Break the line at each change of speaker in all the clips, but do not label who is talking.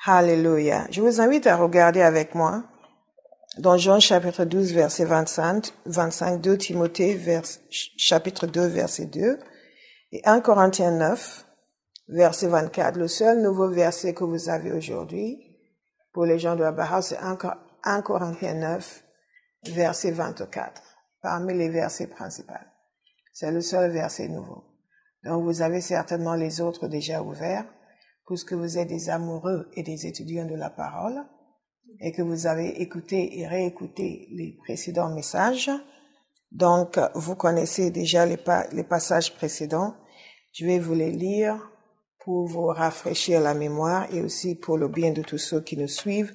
Alléluia. Je vous invite à regarder avec moi dans Jean chapitre 12, verset 25, 2 Timothée, chapitre 2, verset 2, et 1 Corinthiens 9, verset 24. Le seul nouveau verset que vous avez aujourd'hui pour les gens de la Baha, c'est 1 Corinthiens 9, verset 24, parmi les versets principaux. C'est le seul verset nouveau. Donc vous avez certainement les autres déjà ouverts, puisque vous êtes des amoureux et des étudiants de la parole, et que vous avez écouté et réécouté les précédents messages. Donc, vous connaissez déjà les passages précédents. Je vais vous les lire pour vous rafraîchir la mémoire et aussi pour le bien de tous ceux qui nous suivent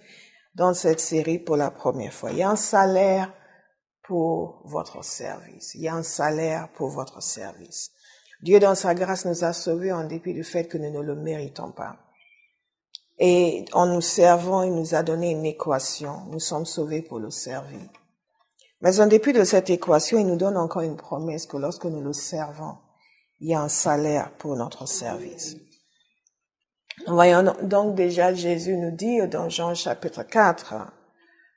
dans cette série pour la première fois. Il y a un salaire pour votre service. Il y a un salaire pour votre service. Dieu, dans sa grâce, nous a sauvés en dépit du fait que nous ne le méritons pas. Et en nous servant, il nous a donné une équation. Nous sommes sauvés pour le servir. Mais en dépit de cette équation, il nous donne encore une promesse que lorsque nous le servons, il y a un salaire pour notre service. Nous voyons donc déjà Jésus nous dit dans Jean chapitre 4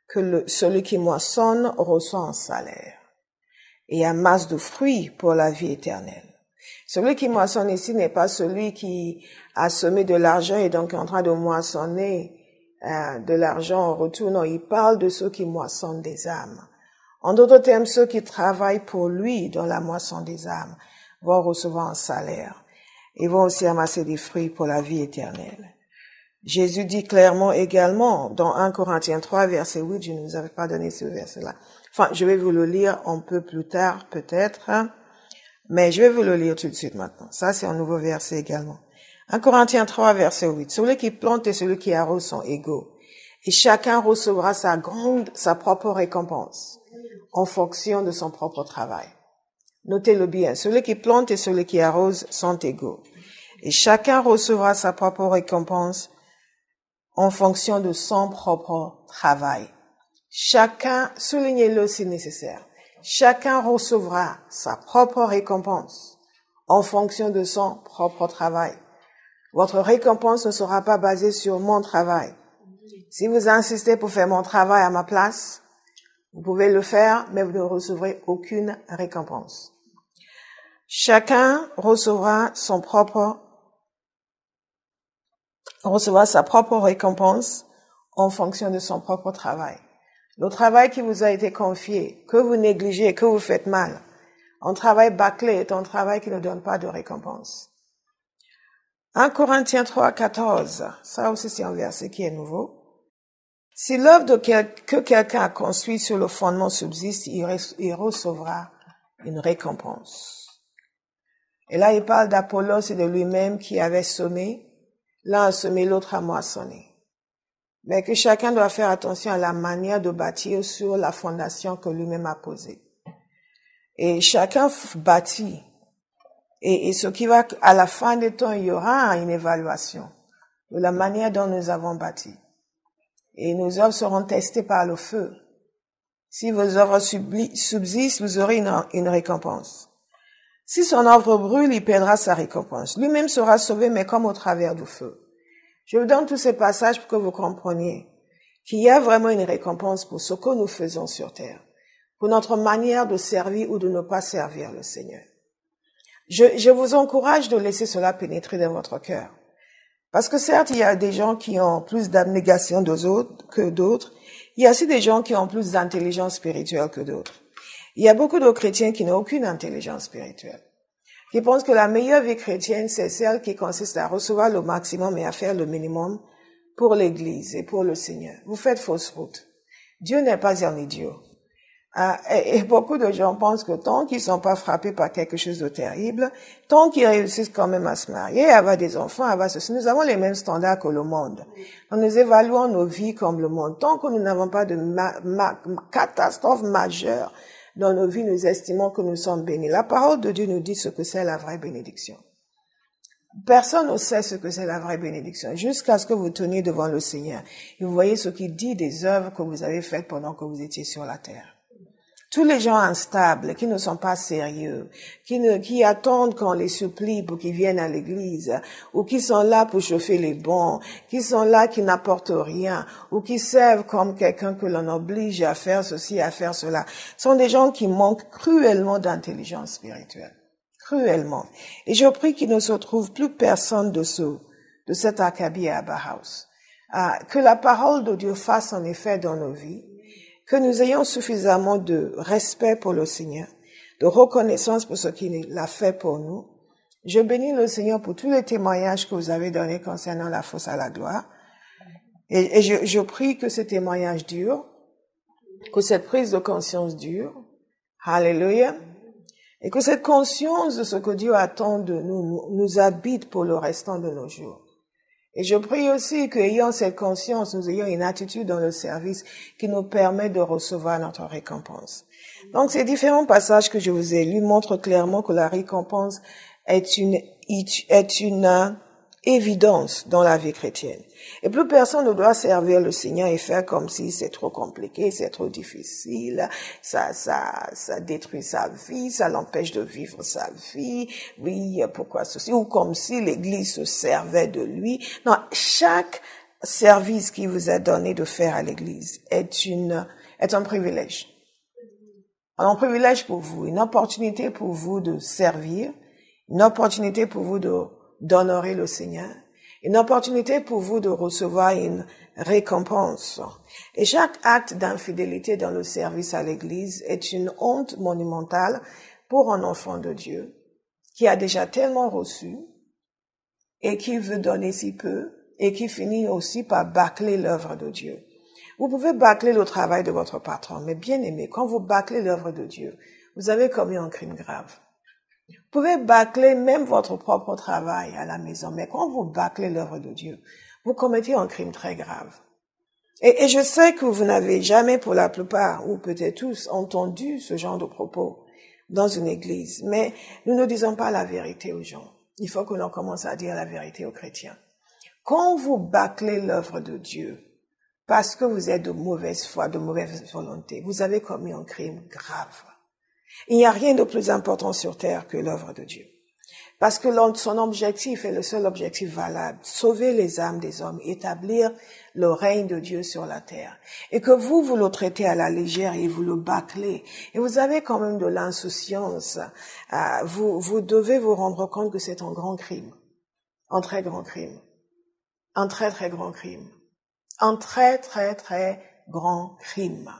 que celui qui moissonne reçoit un salaire et amasse de fruits pour la vie éternelle. Celui qui moissonne ici n'est pas celui qui a semé de l'argent et donc est en train de moissonner de l'argent en retour. Non, il parle de ceux qui moissonnent des âmes. En d'autres termes, ceux qui travaillent pour lui dans la moisson des âmes vont recevoir un salaire. Ils vont aussi amasser des fruits pour la vie éternelle. Jésus dit clairement également dans 1 Corinthiens 3, verset 8, je ne vous avais pas donné ce verset-là. Enfin, je vais vous le lire un peu plus tard peut-être, mais je vais vous le lire tout de suite maintenant. Ça, c'est un nouveau verset également. 1 Corinthiens 3, verset 8. Celui qui plante et celui qui arrose sont égaux. Et chacun recevra sa propre récompense en fonction de son propre travail. Notez-le bien. Celui qui plante et celui qui arrose sont égaux. Et chacun recevra sa propre récompense en fonction de son propre travail. Chacun, soulignez-le si nécessaire. Chacun recevra sa propre récompense en fonction de son propre travail. Votre récompense ne sera pas basée sur mon travail. Si vous insistez pour faire mon travail à ma place, vous pouvez le faire, mais vous ne recevrez aucune récompense. Chacun recevra sa propre récompense en fonction de son propre travail. Le travail qui vous a été confié, que vous négligez, que vous faites mal, un travail bâclé est un travail qui ne donne pas de récompense. 1 Corinthiens 3, 14, ça aussi c'est un verset qui est nouveau. Si l'œuvre que quelqu'un a construite sur le fondement subsiste, il recevra une récompense. Et là, il parle d'Apollos et de lui-même qui avait semé. L'un a semé, l'autre a moissonné. Mais que chacun doit faire attention à la manière de bâtir sur la fondation que lui-même a posée. Et chacun bâtit. Et ce qui va, à la fin des temps, il y aura une évaluation de la manière dont nous avons bâti. Et nos œuvres seront testées par le feu. Si vos œuvres subsistent, vous aurez une récompense. Si son œuvre brûle, il perdra sa récompense. Lui-même sera sauvé, mais comme au travers du feu. Je vous donne tous ces passages pour que vous compreniez qu'il y a vraiment une récompense pour ce que nous faisons sur terre, pour notre manière de servir ou de ne pas servir le Seigneur. Je vous encourage de laisser cela pénétrer dans votre cœur. Parce que certes, il y a des gens qui ont plus d'abnégation que d'autres. Il y a aussi des gens qui ont plus d'intelligence spirituelle que d'autres. Il y a beaucoup de chrétiens qui n'ont aucune intelligence spirituelle, qui pensent que la meilleure vie chrétienne, c'est celle qui consiste à recevoir le maximum et à faire le minimum pour l'Église et pour le Seigneur. Vous faites fausse route. Dieu n'est pas un idiot. Et beaucoup de gens pensent que tant qu'ils sont pas frappés par quelque chose de terrible, tant qu'ils réussissent quand même à se marier, à avoir des enfants, à avoir ceci, nous avons les mêmes standards que le monde. Donc nous évaluons nos vies comme le monde. Tant que nous n'avons pas de catastrophe majeure dans nos vies, nous estimons que nous sommes bénis. La parole de Dieu nous dit ce que c'est la vraie bénédiction. Personne ne sait ce que c'est la vraie bénédiction, jusqu'à ce que vous teniez devant le Seigneur. Et vous voyez ce qu'il dit des œuvres que vous avez faites pendant que vous étiez sur la terre. Tous les gens instables, qui ne sont pas sérieux, qui attendent qu'on les supplie pour qu'ils viennent à l'église, ou qui sont là pour chauffer les bons, qui sont là qui n'apportent rien, ou qui servent comme quelqu'un que l'on oblige à faire ceci, à faire cela, sont des gens qui manquent cruellement d'intelligence spirituelle. Cruellement. Et je prie qu'il ne se trouve plus personne de cet acabit à Bauhaus. Que la parole de Dieu fasse en effet dans nos vies, que nous ayons suffisamment de respect pour le Seigneur, de reconnaissance pour ce qu'il a fait pour nous. Je bénis le Seigneur pour tous les témoignages que vous avez donnés concernant la fosse à la gloire. Et je prie que ces témoignages durent, que cette prise de conscience dure. Alléluia. Et que cette conscience de ce que Dieu attend de nous habite pour le restant de nos jours. Et je prie aussi qu'ayant cette conscience, nous ayons une attitude dans le service qui nous permet de recevoir notre récompense. Donc, ces différents passages que je vous ai lus montrent clairement que la récompense est une évidence dans la vie chrétienne. Et plus personne ne doit servir le Seigneur et faire comme si c'est trop compliqué, c'est trop difficile, ça détruit sa vie, ça l'empêche de vivre sa vie, oui, pourquoi ceci, ou comme si l'Église se servait de lui. Non, chaque service qui vous est donné de faire à l'Église est un privilège. Un privilège pour vous, une opportunité pour vous de servir, une opportunité pour vous d'honorer le Seigneur, une opportunité pour vous de recevoir une récompense. Et chaque acte d'infidélité dans le service à l'Église est une honte monumentale pour un enfant de Dieu qui a déjà tellement reçu et qui veut donner si peu et qui finit aussi par bâcler l'œuvre de Dieu. Vous pouvez bâcler le travail de votre patron, mais bien aimé, quand vous bâclez l'œuvre de Dieu, vous avez commis un crime grave. Vous pouvez bâcler même votre propre travail à la maison, mais quand vous bâclez l'œuvre de Dieu, vous commettez un crime très grave. Et je sais que vous n'avez jamais, pour la plupart, ou peut-être tous, entendu ce genre de propos dans une église, mais nous ne disons pas la vérité aux gens. Il faut que l'on commence à dire la vérité aux chrétiens. Quand vous bâclez l'œuvre de Dieu, parce que vous êtes de mauvaise foi, de mauvaise volonté, vous avez commis un crime grave. Il n'y a rien de plus important sur terre que l'œuvre de Dieu. Parce que son objectif est le seul objectif valable, sauver les âmes des hommes, établir le règne de Dieu sur la terre. Et que vous le traitez à la légère et vous le bâclez. Et vous avez quand même de l'insouciance. Vous devez vous rendre compte que c'est un grand crime. Un très grand crime. Un très très grand crime. Un très très très grand crime.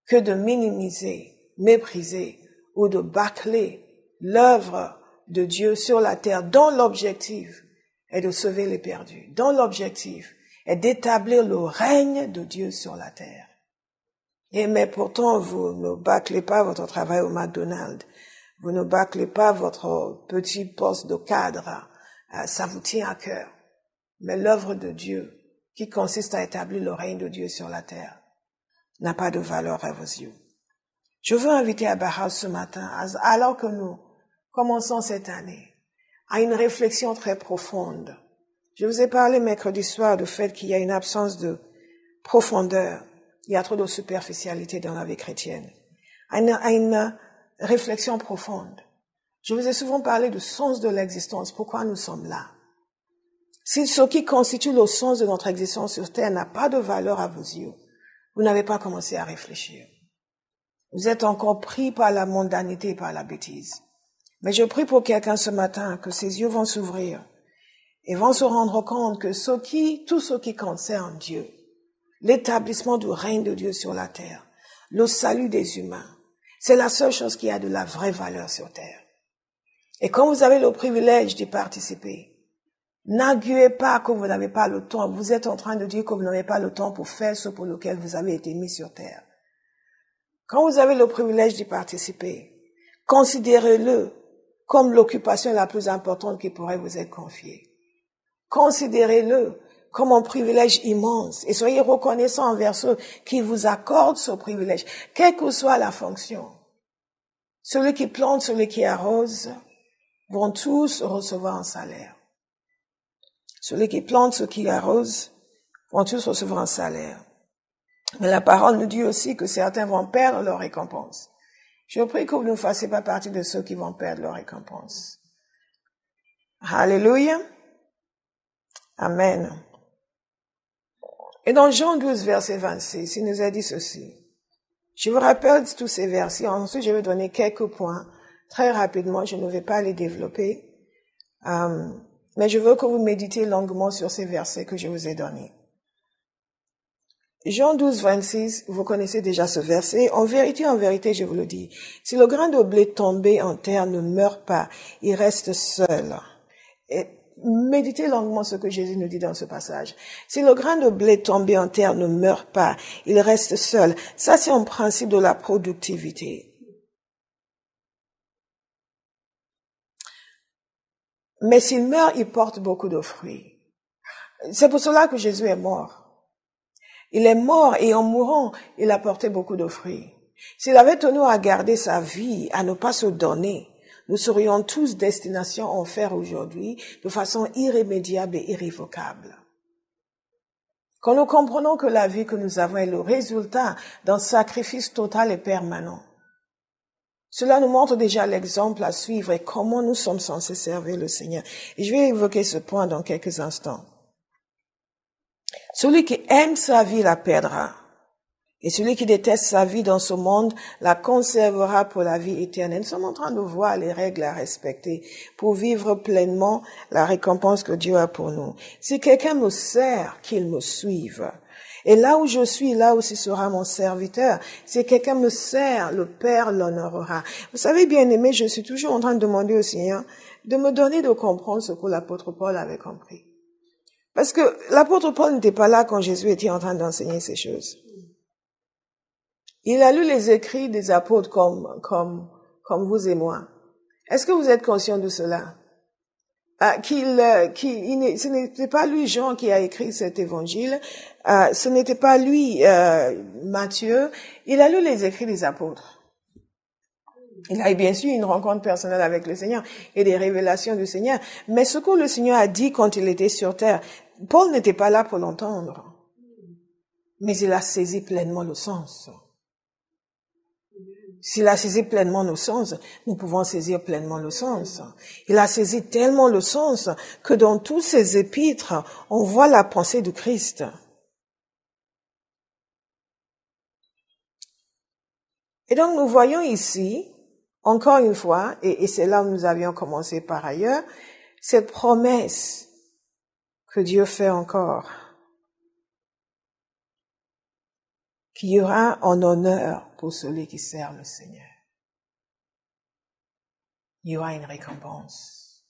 Que de minimiser, mépriser ou de bâcler l'œuvre de Dieu sur la terre dont l'objectif est de sauver les perdus, dont l'objectif est d'établir le règne de Dieu sur la terre. Mais pourtant, vous ne bâclez pas votre travail au McDonald's, vous ne bâclez pas votre petit poste de cadre, ça vous tient à cœur. Mais l'œuvre de Dieu, qui consiste à établir le règne de Dieu sur la terre, n'a pas de valeur à vos yeux. Je veux inviter à Bauhaus ce matin, alors que nous commençons cette année, à une réflexion très profonde. Je vous ai parlé mercredi soir du fait qu'il y a une absence de profondeur, il y a trop de superficialité dans la vie chrétienne. À une réflexion profonde. Je vous ai souvent parlé du sens de l'existence, pourquoi nous sommes là. Si ce qui constitue le sens de notre existence sur terre n'a pas de valeur à vos yeux, vous n'avez pas commencé à réfléchir. Vous êtes encore pris par la mondanité et par la bêtise. Mais je prie pour quelqu'un ce matin que ses yeux vont s'ouvrir et vont se rendre compte que tout ce qui concerne Dieu, l'établissement du règne de Dieu sur la terre, le salut des humains, c'est la seule chose qui a de la vraie valeur sur terre. Et quand vous avez le privilège d'y participer, n'arguez pas que vous n'avez pas le temps. Vous êtes en train de dire que vous n'avez pas le temps pour faire ce pour lequel vous avez été mis sur terre. Quand vous avez le privilège d'y participer, considérez-le comme l'occupation la plus importante qui pourrait vous être confiée. Considérez-le comme un privilège immense et soyez reconnaissants envers ceux qui vous accordent ce privilège, quelle que soit la fonction. Celui qui plante, celui qui arrose, vont tous recevoir un salaire. Celui qui plante, ceux qui arrosent, vont tous recevoir un salaire. Mais la parole nous dit aussi que certains vont perdre leur récompense. Je prie que vous ne fassiez pas partie de ceux qui vont perdre leur récompense. Alléluia. Amen. Et dans Jean 12, verset 26, il nous a dit ceci. Je vous rappelle tous ces versets. Ensuite, je vais donner quelques points. Très rapidement, je ne vais pas les développer. Mais je veux que vous méditiez longuement sur ces versets que je vous ai donnés. Jean 12, 26, vous connaissez déjà ce verset. En vérité, je vous le dis, si le grain de blé tombé en terre ne meurt pas, il reste seul. Et méditez longuement ce que Jésus nous dit dans ce passage. Si le grain de blé tombé en terre ne meurt pas, il reste seul. Ça, c'est un principe de la productivité. Mais s'il meurt, il porte beaucoup de fruits. C'est pour cela que Jésus est mort. Il est mort et en mourant, il a porté beaucoup de fruits. S'il avait tenu à garder sa vie, à ne pas se donner, nous serions tous destination en enfer aujourd'hui de façon irrémédiable et irrévocable. Quand nous comprenons que la vie que nous avons est le résultat d'un sacrifice total et permanent, cela nous montre déjà l'exemple à suivre et comment nous sommes censés servir le Seigneur. Et je vais évoquer ce point dans quelques instants. Celui qui aime sa vie la perdra. Et celui qui déteste sa vie dans ce monde la conservera pour la vie éternelle. Nous sommes en train de voir les règles à respecter pour vivre pleinement la récompense que Dieu a pour nous. Si quelqu'un me sert, qu'il me suive. Et là où je suis, là aussi sera mon serviteur. Si quelqu'un me sert, le Père l'honorera. Vous savez, bien aimé, je suis toujours en train de demander au Seigneur de me donner de comprendre ce que l'apôtre Paul avait compris. Parce que l'apôtre Paul n'était pas là quand Jésus était en train d'enseigner ces choses. Il a lu les écrits des apôtres comme vous et moi. Est-ce que vous êtes conscient de cela? Ce n'était pas lui, Jean, qui a écrit cet évangile. Ce n'était pas lui, Matthieu. Il a lu les écrits des apôtres. Il a bien sûr une rencontre personnelle avec le Seigneur et des révélations du Seigneur. Mais ce que le Seigneur a dit quand il était sur terre, Paul n'était pas là pour l'entendre. Mais il a saisi pleinement le sens. S'il a saisi pleinement le sens, nous pouvons saisir pleinement le sens. Il a saisi tellement le sens que dans tous ses épîtres, on voit la pensée du Christ. Et donc nous voyons ici, encore une fois, et c'est là où nous avions commencé par ailleurs, cette promesse que Dieu fait encore, qu'il y aura un honneur pour celui qui sert le Seigneur. Il y aura une récompense.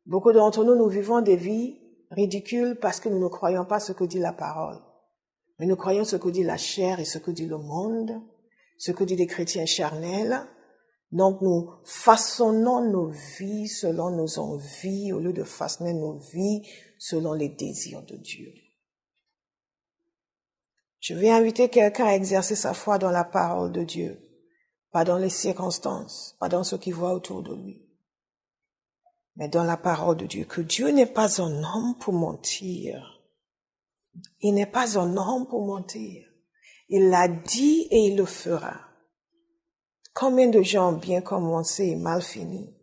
Beaucoup d'entre nous, nous vivons des vies ridicules parce que nous ne croyons pas ce que dit la parole. Mais nous croyons ce que dit la chair et ce que dit le monde, ce que dit les chrétiens charnels. Donc nous façonnons nos vies selon nos envies au lieu de façonner nos vies selon les désirs de Dieu. Je vais inviter quelqu'un à exercer sa foi dans la parole de Dieu, pas dans les circonstances, pas dans ce qu'il voit autour de lui, mais dans la parole de Dieu. Que Dieu n'est pas un homme pour mentir. Il n'est pas un homme pour mentir. Il l'a dit et il le fera. Combien de gens ont bien commencé et mal fini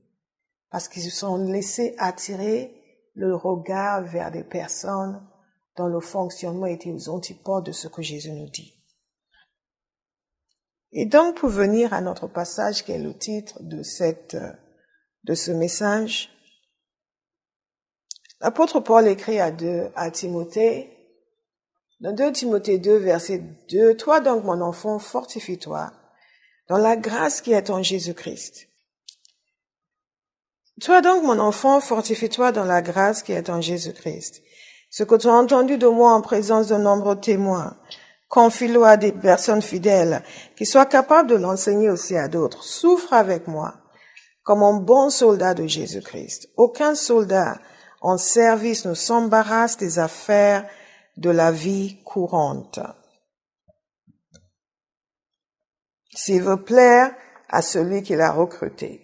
parce qu'ils se sont laissés attirer le regard vers des personnes dont le fonctionnement était aux antipodes de ce que Jésus nous dit. Et donc, pour venir à notre passage qui est le titre de ce message, l'apôtre Paul écrit à Timothée, dans 2 Timothée 2, verset 2, « Toi donc, mon enfant, fortifie-toi dans la grâce qui est en Jésus-Christ. » Toi donc, mon enfant, fortifie-toi dans la grâce qui est en Jésus-Christ. Ce que tu as entendu de moi en présence de nombreux témoins, confie-le à des personnes fidèles qui soient capables de l'enseigner aussi à d'autres. Souffre avec moi comme un bon soldat de Jésus-Christ. Aucun soldat en service ne s'embarrasse des affaires de la vie courante. S'il veut plaire à celui qui l'a recruté.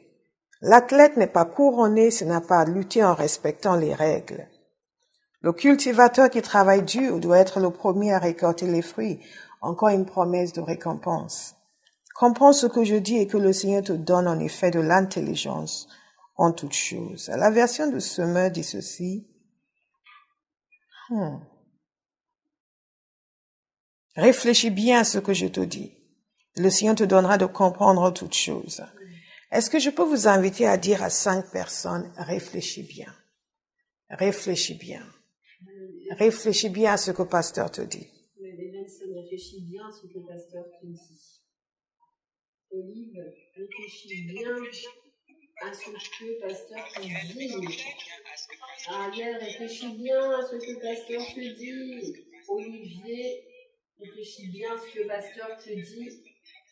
L'athlète n'est pas couronné s'il n'a pas lutté en respectant les règles. Le cultivateur qui travaille dur doit être le premier à récolter les fruits. Encore une promesse de récompense. Comprends ce que je dis et que le Seigneur te donne en effet de l'intelligence en toutes choses. La version de Semeur dit ceci. Réfléchis bien à ce que je te dis. Le Seigneur te donnera de comprendre toutes choses. Est-ce que je peux vous inviter à dire à 5 personnes, réfléchis bien. Réfléchis bien. Réfléchis bien à ce que le pasteur te dit.
Réfléchis bien à ce que le pasteur te dit. Olive, réfléchis bien à ce que le pasteur te dit. Ariel, réfléchis bien à ce que le pasteur te dit. Olivier, réfléchis bien à ce que le pasteur te dit.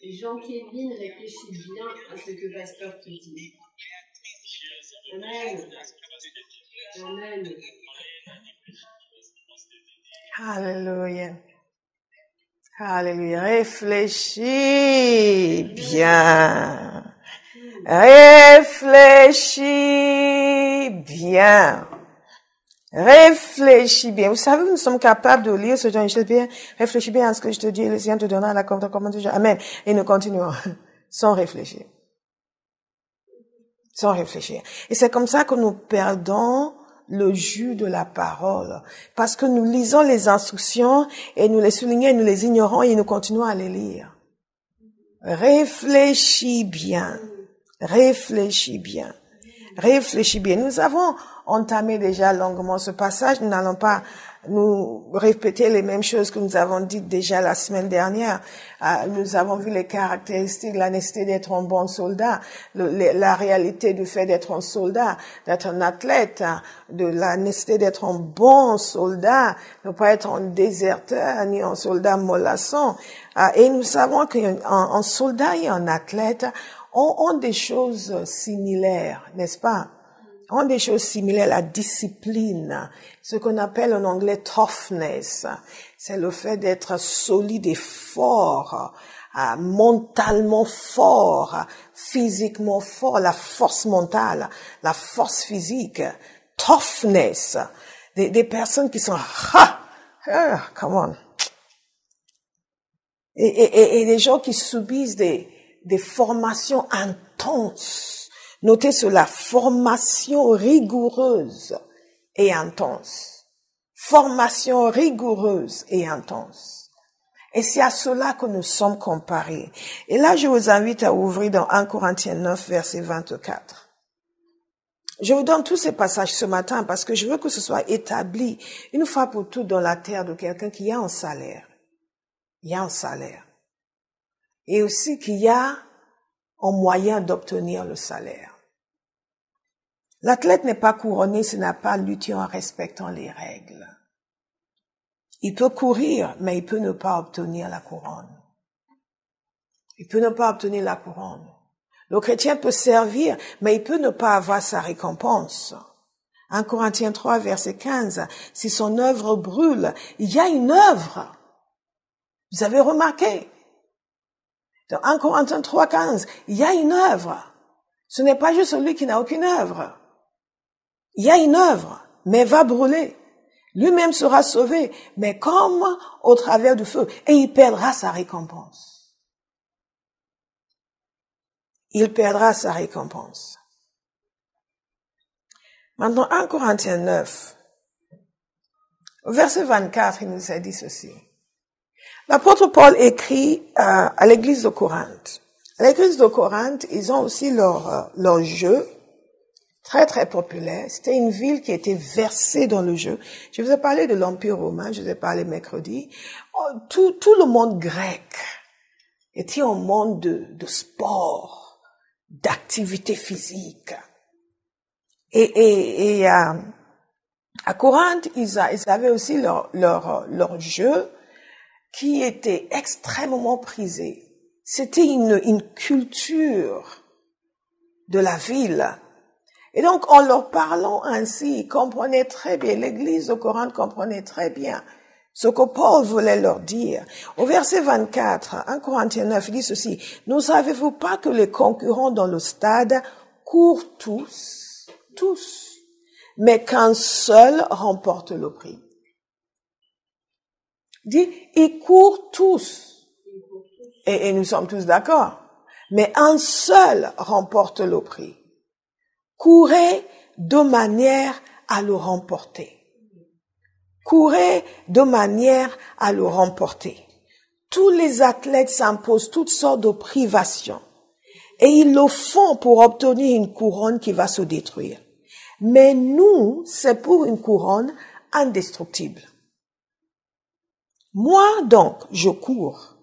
Jean-Kévin, réfléchis bien à ce que le pasteur te dit. Amen. Amen.
Alléluia. Alléluia. Réfléchis bien. Réfléchis bien. Réfléchis bien. Vous savez, nous sommes capables de lire ce genre de choses bien. Réfléchis bien à ce que je te dis. Le Seigneur te donnera la commandation. Amen. Et nous continuons. Sans réfléchir. Sans réfléchir. Et c'est comme ça que nous perdons le jus de la parole. Parce que nous lisons les instructions et nous les soulignons et nous les ignorons et nous continuons à les lire. Réfléchis bien. Réfléchis bien. Réfléchis bien. Nous avons entamé déjà longuement ce passage. Nous n'allons pas nous répéter les mêmes choses que nous avons dites déjà la semaine dernière. Nous avons vu les caractéristiques, la nécessité d'être un bon soldat, la réalité du fait d'être un soldat, d'être un athlète, de la nécessité d'être un bon soldat, ne pas être un déserteur ni un soldat mollasson. Et nous savons qu'un soldat et un athlète ont des choses similaires, n'est-ce pas? Ont des choses similaires, la discipline, ce qu'on appelle en anglais toughness. C'est le fait d'être solide et fort, mentalement fort, physiquement fort, la force mentale, la force physique, toughness. Des personnes qui sont, come on. Et des gens qui subissent des formations intenses. Notez cela, formation rigoureuse et intense. Formation rigoureuse et intense. Et c'est à cela que nous sommes comparés. Et là, je vous invite à ouvrir dans 1 Corinthiens 9, verset 24. Je vous donne tous ces passages ce matin parce que je veux que ce soit établi une fois pour toutes dans la terre de quelqu'un qui a un salaire. Il y a un salaire. Et aussi qu'il y a un moyen d'obtenir le salaire. L'athlète n'est pas couronné s'il n'a pas lutté en respectant les règles. Il peut courir, mais il peut ne pas obtenir la couronne. Il peut ne pas obtenir la couronne. Le chrétien peut servir, mais il peut ne pas avoir sa récompense. 1 Corinthiens 3, verset 15, si son œuvre brûle, il y a une œuvre. Vous avez remarqué? Dans 1 Corinthiens 3, 15, il y a une œuvre. Ce n'est pas juste celui qui n'a aucune œuvre. Il y a une œuvre, mais va brûler. Lui-même sera sauvé, mais comme au travers du feu, et il perdra sa récompense. Il perdra sa récompense. Maintenant, 1 Corinthiens 9, au verset 24, il nous a dit ceci. L'apôtre Paul écrit à l'église de Corinthe. À l'église de Corinthe, ils ont aussi leur jeu, très très populaire. C'était une ville qui était versée dans le jeu. Je vous ai parlé de l'Empire romain, je vous ai parlé mercredi. Tout le monde grec était un monde de sport, d'activité physique. Et à Corinthe, ils avaient aussi leur jeu qui était extrêmement prisé. C'était une culture de la ville. Et donc, en leur parlant ainsi, ils comprenaient très bien, l'église de Corinthe comprenait très bien ce que Paul voulait leur dire. Au verset 24, 1 Corinthiens 9, il dit ceci, « Ne savez-vous pas que les concurrents dans le stade courent tous, mais qu'un seul remporte le prix. Dit, ils courent tous. Et nous sommes tous d'accord. Mais un seul remporte le prix. Courez de manière à le remporter. Courez de manière à le remporter. Tous les athlètes s'imposent toutes sortes de privations. Et ils le font pour obtenir une couronne qui va se détruire. Mais nous, c'est pour une couronne indestructible. Moi, donc, je cours.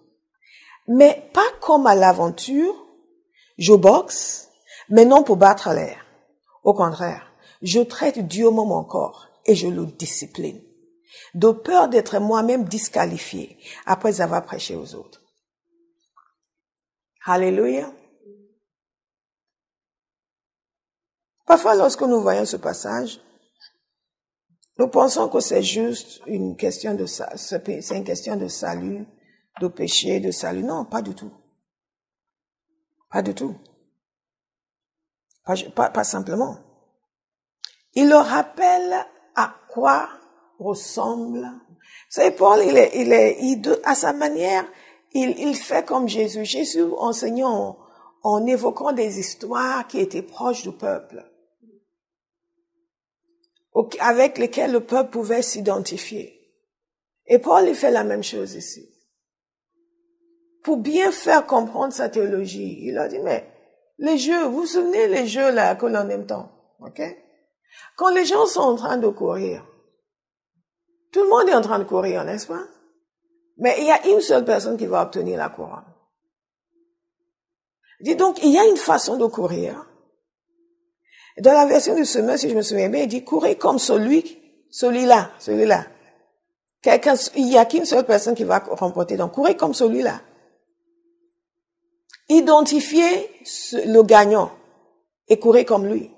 Mais pas comme à l'aventure, je boxe, mais non pour battre l'air. Au contraire, je traite durement mon corps et je le discipline, de peur d'être moi-même disqualifié après avoir prêché aux autres. Alléluia. Parfois, lorsque nous voyons ce passage, nous pensons que c'est juste une question de c'est une question de salut, de péché, de salut. Non, pas du tout. Pas du tout. Pas simplement. Il leur rappelle à quoi ressemble. Vous savez, Paul, à sa manière, il fait comme Jésus. Jésus enseignant en évoquant des histoires qui étaient proches du peuple, avec lesquelles le peuple pouvait s'identifier. Et Paul, il fait la même chose ici. Pour bien faire comprendre sa théologie, il a dit, mais les jeux, vous vous souvenez les jeux là que l'on aime tant, ok? Quand les gens sont en train de courir, tout le monde est en train de courir, n'est-ce pas? Mais il y a une seule personne qui va obtenir la couronne. Il dit donc, il y a une façon de courir. Dans la version du semeur, si je me souviens bien, il dit, courez comme celui-là. Il n'y a qu'une seule personne qui va remporter, donc courez comme celui-là. Identifiez le gagnant et courez comme lui.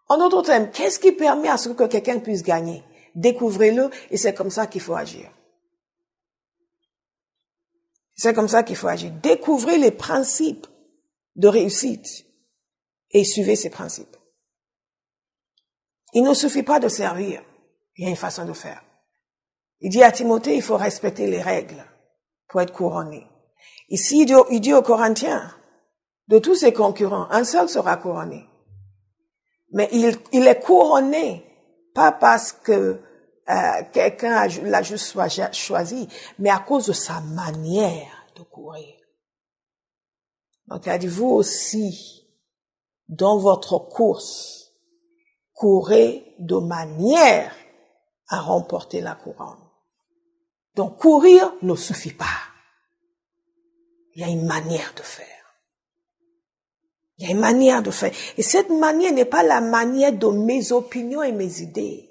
En d'autres termes, qu'est-ce qui permet à ce que quelqu'un puisse gagner? Découvrez-le et c'est comme ça qu'il faut agir. C'est comme ça qu'il faut agir. Découvrez les principes de réussite et suivez ces principes. Il ne suffit pas de servir. Il y a une façon de faire. Il dit à Timothée, il faut respecter les règles pour être couronné. Ici, il dit aux Corinthiens, de tous ses concurrents, un seul sera couronné. Mais il est couronné, pas parce que quelqu'un l'a juste choisi, mais à cause de sa manière de courir. Donc il a dit, vous aussi, dans votre course, courez de manière à remporter la couronne. Donc courir ne suffit pas. Il y a une manière de faire. Il y a une manière de faire. Et cette manière n'est pas la manière de mes opinions et mes idées.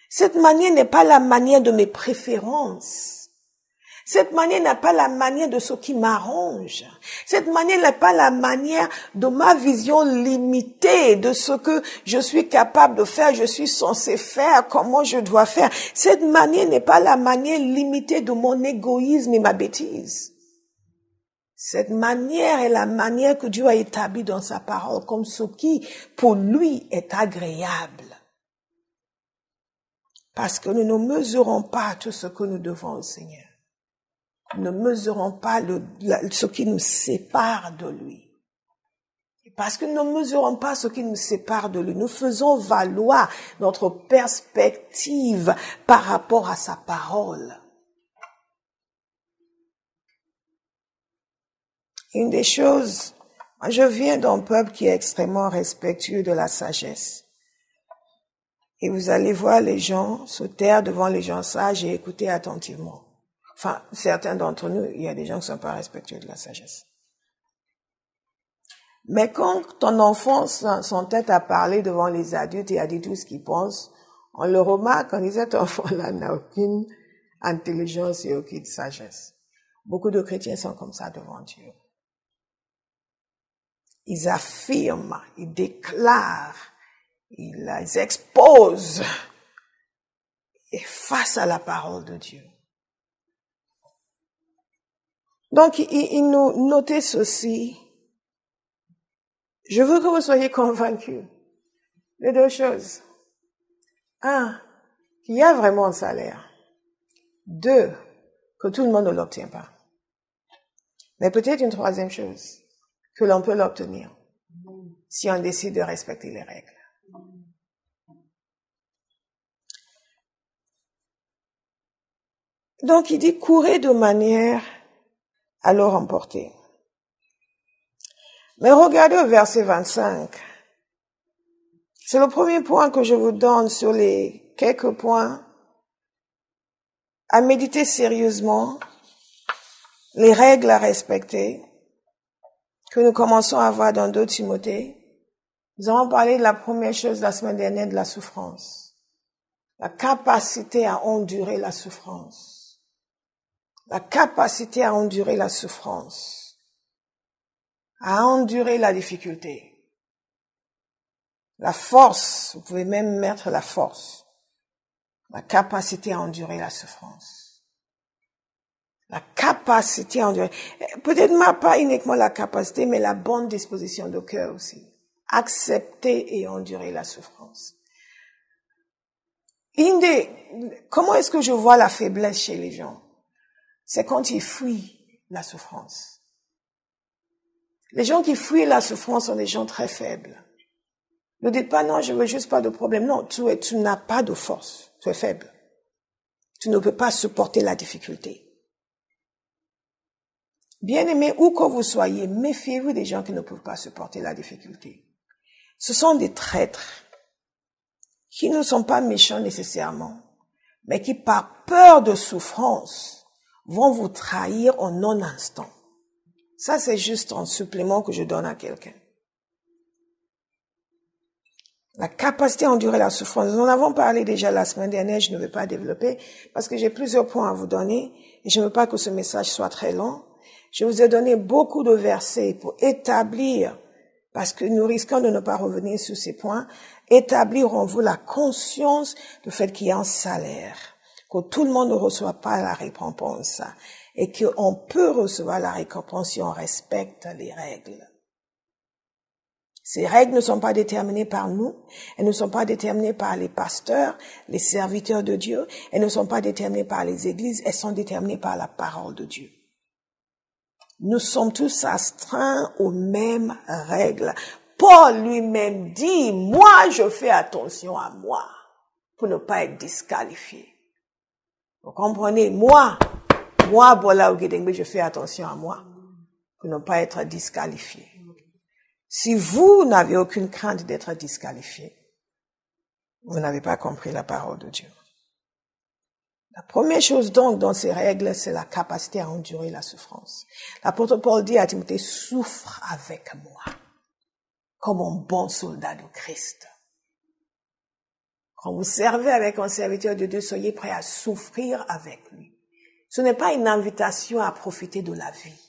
Cette manière n'est pas la manière de mes préférences. Cette manière n'est pas la manière de ce qui m'arrange. Cette manière n'est pas la manière de ma vision limitée de ce que je suis capable de faire, je suis censé faire, comment je dois faire. Cette manière n'est pas la manière limitée de mon égoïsme et ma bêtise. Cette manière est la manière que Dieu a établie dans sa parole comme ce qui, pour lui, est agréable. Parce que nous ne mesurons pas tout ce que nous devons au Seigneur. Nous ne mesurons pas ce qui nous sépare de lui. Et parce que nous ne mesurons pas ce qui nous sépare de lui, nous faisons valoir notre perspective par rapport à sa parole. Une des choses, moi je viens d'un peuple qui est extrêmement respectueux de la sagesse. Et vous allez voir les gens se taire devant les gens sages et écouter attentivement. Enfin, certains d'entre nous, il y a des gens qui ne sont pas respectueux de la sagesse. Mais quand ton enfant s'entête à parler devant les adultes et a dit tout ce qu'il pense, on le remarque, on dit cet enfant-là n'a aucune intelligence et aucune sagesse. Beaucoup de chrétiens sont comme ça devant Dieu. Ils affirment, ils déclarent, ils exposent et face à la parole de Dieu. Donc, il nous notait ceci. Je veux que vous soyez convaincus Les deux choses. Un, qu'il y a vraiment un salaire. Deux, que tout le monde ne l'obtient pas. Mais peut-être une troisième chose, que l'on peut l'obtenir si on décide de respecter les règles. Donc il dit courez de manière à le remporter. Mais regardez au verset 25. C'est le premier point que je vous donne sur les quelques points à méditer sérieusement, les règles à respecter, que nous commençons à voir dans 2 Timothée. Nous avons parlé de la première chose la semaine dernière, de la souffrance. La capacité à endurer la souffrance. La capacité à endurer la souffrance. À endurer la difficulté. La force, vous pouvez même mettre la force. La capacité à endurer la souffrance. La capacité à endurer. Peut-être pas uniquement la capacité, mais la bonne disposition de cœur aussi. Accepter et endurer la souffrance. Comment est-ce que je vois la faiblesse chez les gens? C'est quand ils fuient la souffrance. Les gens qui fuient la souffrance sont des gens très faibles. Ne dites pas non, je veux juste pas de problème. Non, tu n'as pas de force. Tu es faible. Tu ne peux pas supporter la difficulté. Bien-aimés, où que vous soyez, méfiez-vous des gens qui ne peuvent pas supporter la difficulté. Ce sont des traîtres qui ne sont pas méchants nécessairement, mais qui par peur de souffrance vont vous trahir en un instant. Ça, c'est juste un supplément que je donne à quelqu'un. La capacité à endurer la souffrance. Nous en avons parlé déjà la semaine dernière, je ne vais pas développer parce que j'ai plusieurs points à vous donner et je ne veux pas que ce message soit très long. Je vous ai donné beaucoup de versets pour établir, parce que nous risquons de ne pas revenir sur ces points, établir en vous la conscience du fait qu'il y a un salaire, que tout le monde ne reçoit pas la récompense et qu'on peut recevoir la récompense si on respecte les règles. Ces règles ne sont pas déterminées par nous, elles ne sont pas déterminées par les pasteurs, les serviteurs de Dieu, elles ne sont pas déterminées par les églises, elles sont déterminées par la parole de Dieu. Nous sommes tous astreints aux mêmes règles. Paul lui-même dit, moi je fais attention à moi pour ne pas être disqualifié. Vous comprenez? Moi, Bola Ogedengbe, je fais attention à moi pour ne pas être disqualifié. Si vous n'avez aucune crainte d'être disqualifié, vous n'avez pas compris la parole de Dieu. La première chose donc dans ces règles, c'est la capacité à endurer la souffrance. L'apôtre Paul dit à Timothée, souffre avec moi, comme un bon soldat de Christ. Quand vous servez avec un serviteur de Dieu, soyez prêts à souffrir avec lui. Ce n'est pas une invitation à profiter de la vie.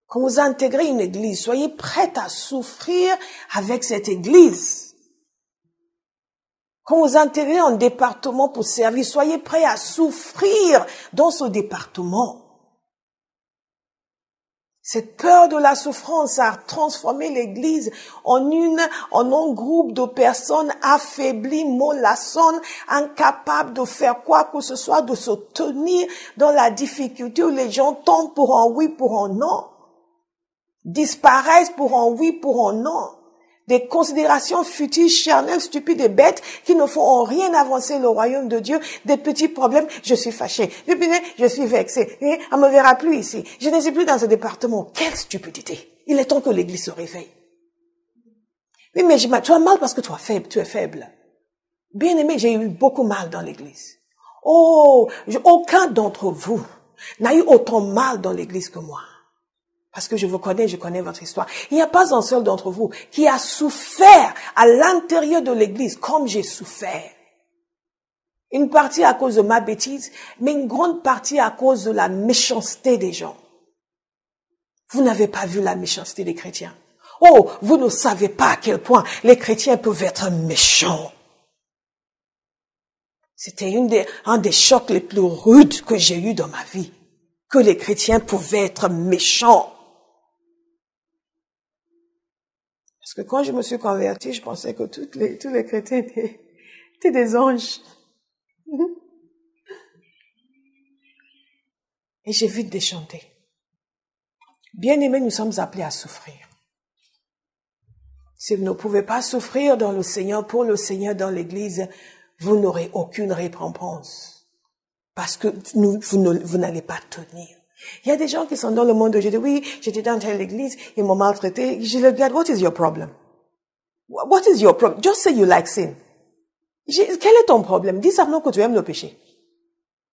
Quand vous intégrez une église, soyez prêts à souffrir avec cette église. Quand vous intégrez un département pour servir, soyez prêts à souffrir dans ce département. Cette peur de la souffrance a transformé l'église en un groupe de personnes affaiblies, mollassonnes, incapables de faire quoi que ce soit, de se tenir dans la difficulté où les gens tombent pour un oui, pour un non. Disparaissent pour un oui, pour un non. Des considérations futiles, charnelles, stupides et bêtes qui ne font en rien avancer le royaume de Dieu. Des petits problèmes, je suis fâché. Je suis vexé. On ne me verra plus ici. Je ne suis plus dans ce département. Quelle stupidité. Il est temps que l'église se réveille. Oui, mais tu as mal parce que tu es faible. Bien aimé, j'ai eu beaucoup mal dans l'église. Oh, aucun d'entre vous n'a eu autant mal dans l'église que moi. Parce que je vous connais, je connais votre histoire. Il n'y a pas un seul d'entre vous qui a souffert à l'intérieur de l'église comme j'ai souffert. Une partie à cause de ma bêtise, mais une grande partie à cause de la méchanceté des gens. Vous n'avez pas vu la méchanceté des chrétiens. Oh, vous ne savez pas à quel point les chrétiens peuvent être méchants. C'était un des chocs les plus rudes que j'ai eu dans ma vie. Que les chrétiens pouvaient être méchants. Parce que quand je me suis convertie, je pensais que tous les chrétiens étaient des anges. Et j'ai vite déchanté. Bien-aimés, nous sommes appelés à souffrir. Si vous ne pouvez pas souffrir dans le Seigneur, pour le Seigneur dans l'Église, vous n'aurez aucune récompense. Parce que vous n'allez pas tenir. Il y a des gens qui sont dans le monde de Dieu. Oui, j'étais dans telle église, ils m'ont maltraité. Je leur dis, what is your problem? What is your problem? Just say you like sin. Quel est ton problème? Dis simplement que tu aimes le péché.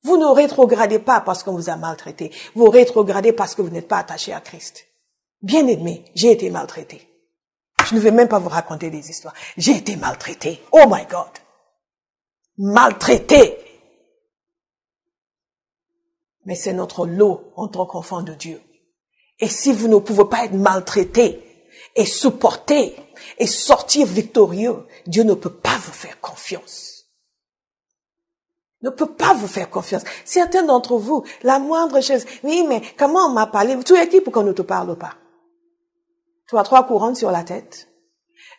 Vous ne rétrogradez pas parce qu'on vous a maltraité. Vous rétrogradez parce que vous n'êtes pas attaché à Christ. Bien aimé, j'ai été maltraité. Je ne vais même pas vous raconter des histoires. J'ai été maltraité. Oh my God. Maltraité. Mais c'est notre lot en tant qu'enfant de Dieu. Et si vous ne pouvez pas être maltraité et supporter et sortir victorieux, Dieu ne peut pas vous faire confiance. Ne peut pas vous faire confiance. Certains d'entre vous, la moindre chose, oui, mais comment on m'a parlé? Tu es qui pour qu'on ne te parle pas? Tu as 3 couronnes sur la tête.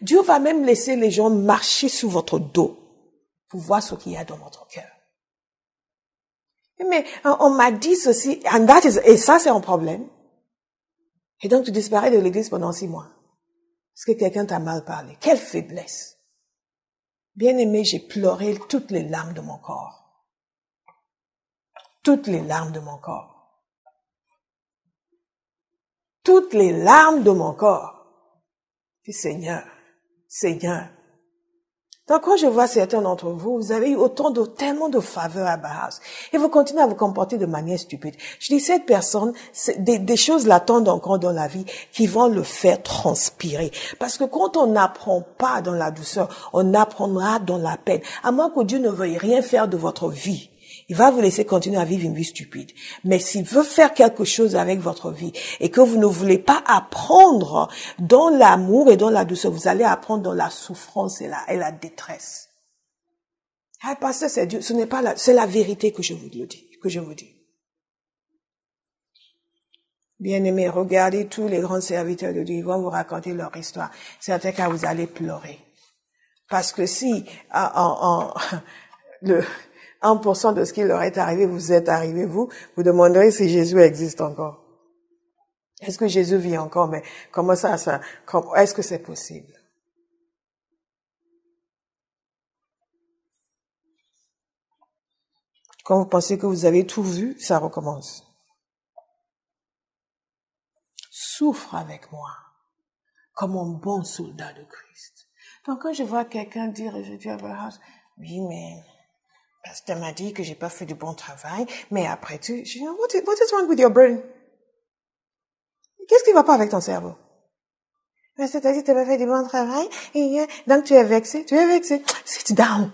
Dieu va même laisser les gens marcher sous votre dos pour voir ce qu'il y a dans votre cœur. Mais on m'a dit ceci, et ça c'est un problème. Et donc tu disparais de l'église pendant 6 mois. Parce que quelqu'un t'a mal parlé. Quelle faiblesse. Bien-aimé, j'ai pleuré toutes les larmes de mon corps. Toutes les larmes de mon corps. Toutes les larmes de mon corps. Je dis, Seigneur, Seigneur. Donc quand je vois certains d'entre vous, vous avez eu tellement de faveurs à Bahas, et vous continuez à vous comporter de manière stupide. Je dis, cette personne, des choses l'attendent encore dans la vie qui vont le faire transpirer. Parce que quand on n'apprend pas dans la douceur, on apprendra dans la peine. À moins que Dieu ne veuille rien faire de votre vie, il va vous laisser continuer à vivre une vie stupide. Mais s'il veut faire quelque chose avec votre vie et que vous ne voulez pas apprendre dans l'amour et dans la douceur, vous allez apprendre dans la souffrance et la détresse. Ah, pasteur, c'est Dieu. Ce n'est pas c'est la vérité que je vous dis, Bien-aimés, regardez tous les grands serviteurs de Dieu. Ils vont vous raconter leur histoire. Certains cas, vous allez pleurer. Parce que si, le 1% de ce qui leur est arrivé, vous êtes arrivé, vous demanderez si Jésus existe encore. Est-ce que Jésus vit encore? Mais comment est-ce que c'est possible? Quand vous pensez que vous avez tout vu, ça recommence. Souffre avec moi, comme un bon soldat de Christ. Donc quand je vois quelqu'un dire, je dis à Bahas, oui, mais pasteur m'a dit que j'ai pas fait du bon travail, mais après je dis, what is wrong with your brain? Qu'est-ce qui va pas avec ton cerveau? C'est-à-dire, tu n'as pas fait du bon travail, et donc tu es vexé. Sit down.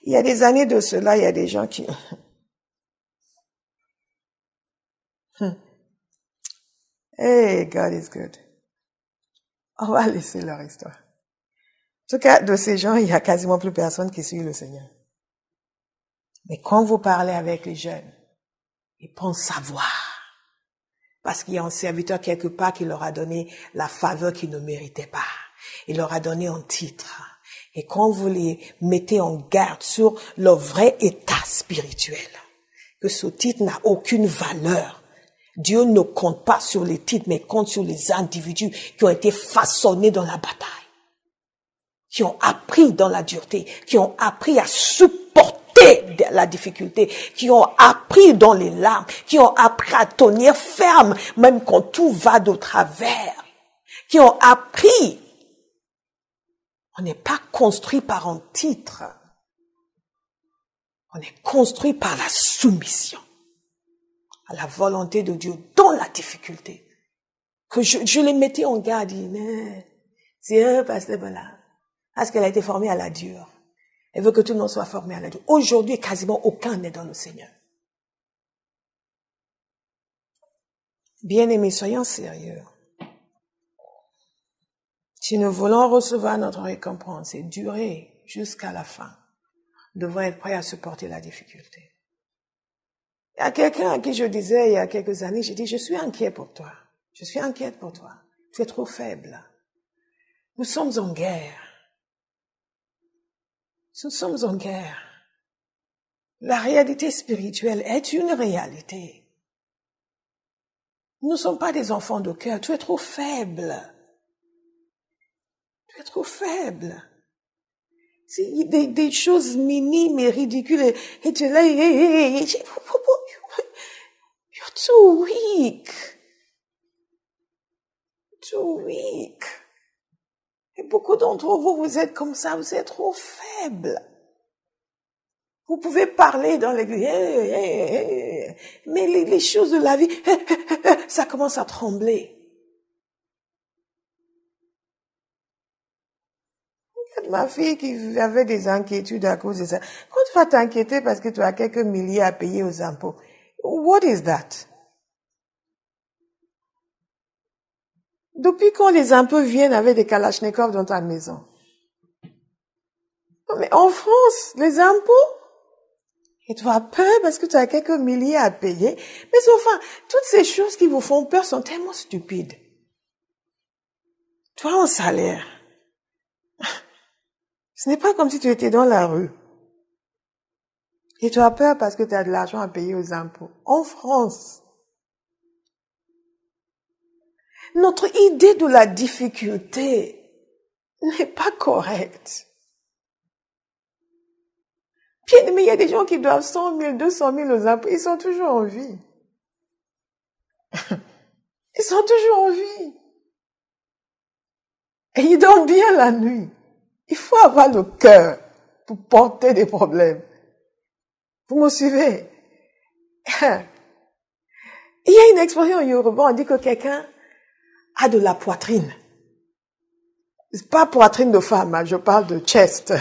Il y a des années de cela, il y a des gens qui... Hey, God is good. On va laisser leur histoire. En tout cas, de ces gens, il y a quasiment plus personne qui suit le Seigneur. Mais quand vous parlez avec les jeunes, ils pensent savoir. Parce qu'il y a un serviteur quelque part qui leur a donné la faveur qu'ils ne méritaient pas. Il leur a donné un titre. Et quand vous les mettez en garde sur leur vrai état spirituel, que ce titre n'a aucune valeur, Dieu ne compte pas sur les titres, mais compte sur les individus qui ont été façonnés dans la bataille, qui ont appris dans la dureté, qui ont appris à supporter la difficulté, qui ont appris dans les larmes, qui ont appris à tenir ferme, même quand tout va de travers, qui ont appris. On n'est pas construit par un titre. On est construit par la soumission à la volonté de Dieu dans la difficulté. Que je les mettais en garde. C'est un pasteur là. Parce qu'elle a été formée à la dure. Elle veut que tout le monde soit formé à la dure. Aujourd'hui, quasiment aucun n'est dans le Seigneur. Bien-aimés, soyons sérieux. Si nous voulons recevoir notre récompense et durer jusqu'à la fin, nous devons être prêts à supporter la difficulté. Il y a quelqu'un à qui je disais il y a quelques années, j'ai dit, je suis inquiet pour toi. Je suis inquiète pour toi. Tu es trop faible. Nous sommes en guerre. Nous sommes en guerre. La réalité spirituelle est une réalité. Nous ne sommes pas des enfants de cœur. Tu es trop faible. Tu es trop faible. C'est des choses minimes et ridicules. Et tu es là, you're too weak. Too weak. Et beaucoup d'entre vous, vous êtes comme ça, vous êtes trop faible. Vous pouvez parler dans l'église, mais les choses de la vie, ça commence à trembler. Ma fille qui avait des inquiétudes à cause de ça. Quand tu vas t'inquiéter parce que tu as quelques milliers à payer aux impôts, what is that? Depuis quand les impôts viennent avec des kalachnikovs dans ta maison? Non, mais en France, les impôts, et tu as peur parce que tu as quelques milliers à payer. Mais enfin, toutes ces choses qui vous font peur sont tellement stupides. Tu as un salaire. Ce n'est pas comme si tu étais dans la rue. Et tu as peur parce que tu as de l'argent à payer aux impôts. En France, notre idée de la difficulté n'est pas correcte. Mais il y a des gens qui doivent 100 000, 200 000 aux impôts. Ils sont toujours en vie. Ils sont toujours en vie. Et ils dorment bien la nuit. Il faut avoir le cœur pour porter des problèmes. Vous me suivez? Il y a une expression en Yoruba, on dit que quelqu'un a de la poitrine. C'est pas poitrine de femme, hein, je parle de chest.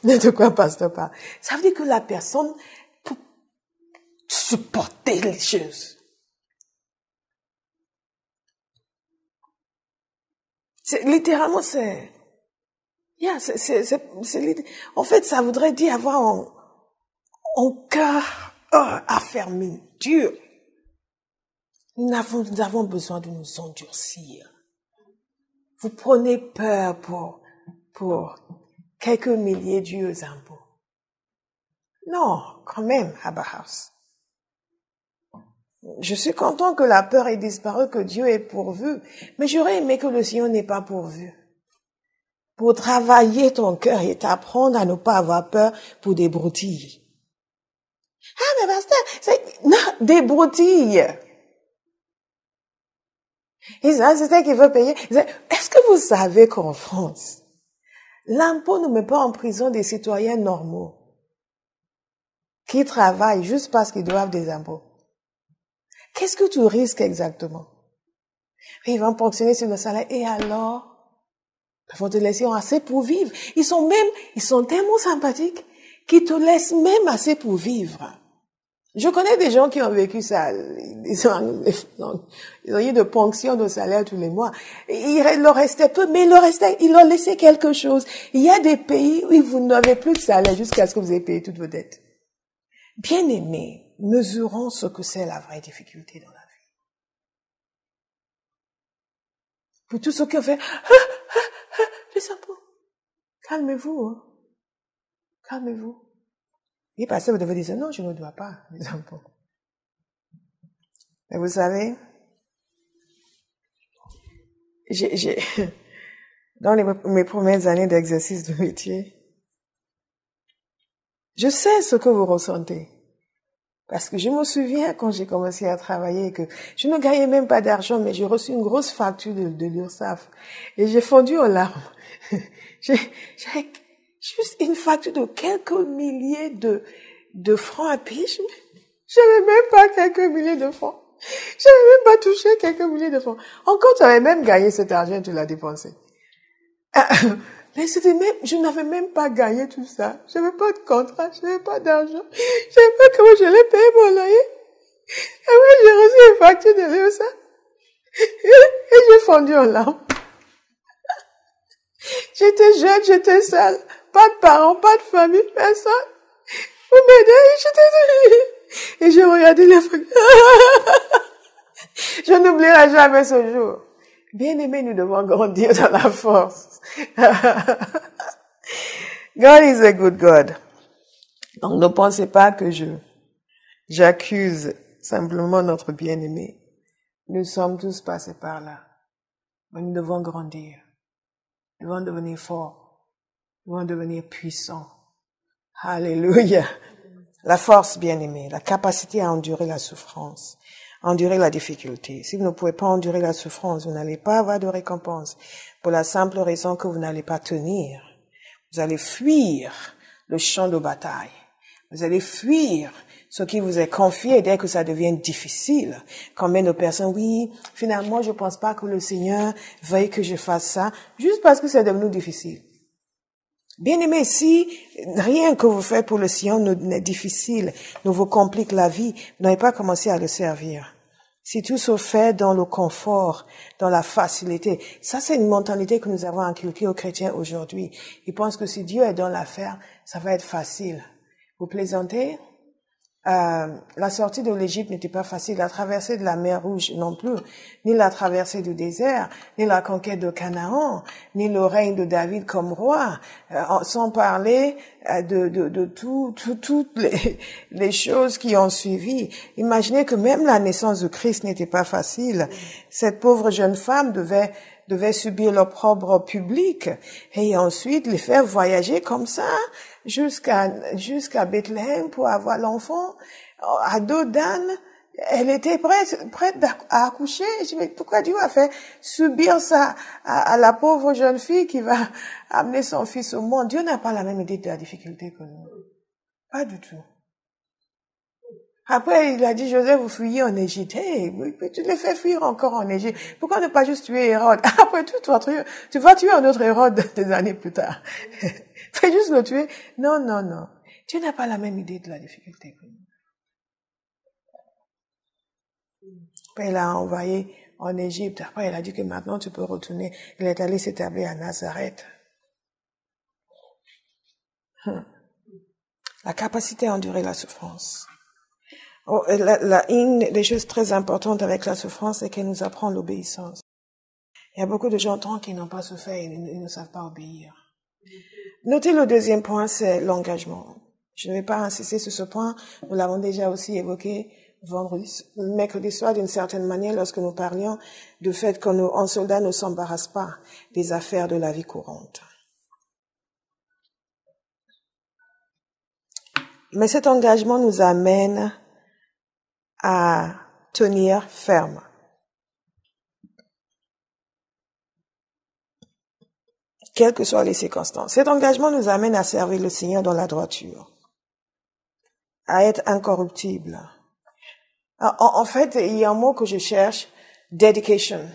De quoi pasteur parle? Ça veut dire que la personne peut supporter les choses. Littéralement, en fait, ça voudrait dire avoir un cœur affermi, dur. Nous avons besoin de nous endurcir. Vous prenez peur pour quelques milliers d'yeux aux impôts. Non, quand même, Abba House. Je suis content que la peur ait disparu, que Dieu ait pourvu, mais j'aurais aimé que le Seigneur n'ait pas pourvu. Pour travailler ton cœur et t'apprendre à ne pas avoir peur pour des broutilles. Ah, mais pasteur, non, des broutilles. Et ça, c'est ça qu'il veut payer. Est-ce que vous savez qu'en France, l'impôt ne met pas en prison des citoyens normaux qui travaillent juste parce qu'ils doivent des impôts? Qu'est-ce que tu risques exactement? Ils vont ponctionner sur le salaire et alors? Ils vont te laisser assez pour vivre. Ils sont tellement sympathiques qu'ils te laissent même assez pour vivre. Je connais des gens qui ont vécu ça. Ils ont eu de ponctions de salaire tous les mois. Il leur restait peu, mais il leur laissait quelque chose. Il y a des pays où vous n'avez plus de salaire jusqu'à ce que vous ayez payé toutes vos dettes. Bien-aimés, mesurons ce que c'est la vraie difficulté dans la vie. Pour tous ceux qui ont fait, les impôts, calmez-vous, hein. Calmez-vous. Et parce que vous devez dire, non, je ne dois pas les impôts. Mais vous savez, dans mes premières années d'exercice de métier, je sais ce que vous ressentez. Parce que je me souviens quand j'ai commencé à travailler que je ne gagnais même pas d'argent, mais j'ai reçu une grosse facture de l'URSSAF. Et j'ai fondu en larmes. J'ai juste une facture de quelques milliers de francs à payer. J'avais même pas quelques milliers de francs. J'avais même pas touché quelques milliers de francs. Encore, tu avais même gagné cet argent et tu l'as dépensé. Mais je n'avais même pas gagné tout ça. J'avais pas de contrat, j'avais pas d'argent. Je savais pas comment j'allais payer mon loyer. Et moi, j'ai reçu une facture de l'URSSAF. Et j'ai fondu en larmes. J'étais jeune, j'étais seule. Pas de parents, pas de famille, personne. Vous m'aidez, Et j'ai regardé les trucs. Je n'oublierai jamais ce jour. Bien-aimés, nous devons grandir dans la force. God is a good God. Donc ne pensez pas que j'accuse simplement notre bien-aimé. Nous sommes tous passés par là. Mais nous devons grandir. Nous devons devenir forts. Nous devons devenir puissants. Alléluia. La force, bien-aimé, la capacité à endurer la souffrance, endurer la difficulté. Si vous ne pouvez pas endurer la souffrance, vous n'allez pas avoir de récompense. Pour la simple raison que vous n'allez pas tenir. Vous allez fuir le champ de bataille. Vous allez fuir ce qui vous est confié dès que ça devient difficile. Combien de personnes, oui, finalement, je pense pas que le Seigneur veuille que je fasse ça, juste parce que c'est devenu difficile. Bien-aimés, si rien que vous faites pour le Seigneur n'est difficile, ne vous complique la vie, vous n'avez pas commencé à le servir. Si tout se fait dans le confort, dans la facilité, ça c'est une mentalité que nous avons inculquée aux chrétiens aujourd'hui. Ils pensent que si Dieu est dans l'affaire, ça va être facile. Vous plaisantez? La sortie de l'Égypte n'était pas facile, la traversée de la mer Rouge non plus, ni la traversée du désert, ni la conquête de Canaan, ni le règne de David comme roi, sans parler de toutes les choses qui ont suivi. Imaginez que même la naissance de Christ n'était pas facile. Cette pauvre jeune femme devait subir l'opprobre public et ensuite les faire voyager comme ça jusqu'à Bethléem pour avoir l'enfant à dos d'âne. Elle était prête à accoucher. Je me dis, pourquoi Dieu a fait subir ça à la pauvre jeune fille qui va amener son fils au monde? Dieu n'a pas la même idée de la difficulté que nous. Pas du tout. Après, il a dit, Joseph, vous fuyez en Égypte. Hey, tu les fais fuir encore en Égypte. Pourquoi ne pas juste tuer Hérode? Après tout, tu vas tuer un autre Hérode des années plus tard. Fais juste le tuer. Non, non, non. Dieu n'a pas la même idée de la difficulté que nous. Après, il a envoyé en Égypte. Après, il a dit que maintenant, tu peux retourner. Il est allé s'établir à Nazareth. La capacité à endurer la souffrance. Une des choses très importantes avec la souffrance, c'est qu'elle nous apprend l'obéissance. Il y a beaucoup de gens qui n'ont pas souffert et ils ne savent pas obéir. Notez le deuxième point, c'est l'engagement. Je ne vais pas insister sur ce point, nous l'avons déjà aussi évoqué mercredi soir d'une certaine manière lorsque nous parlions du fait qu'un soldat ne s'embarrasse pas des affaires de la vie courante. Mais cet engagement nous amène à tenir ferme. Quelles que soient les circonstances. Cet engagement nous amène à servir le Seigneur dans la droiture, à être incorruptible. En fait, il y a un mot que je cherche, dedication.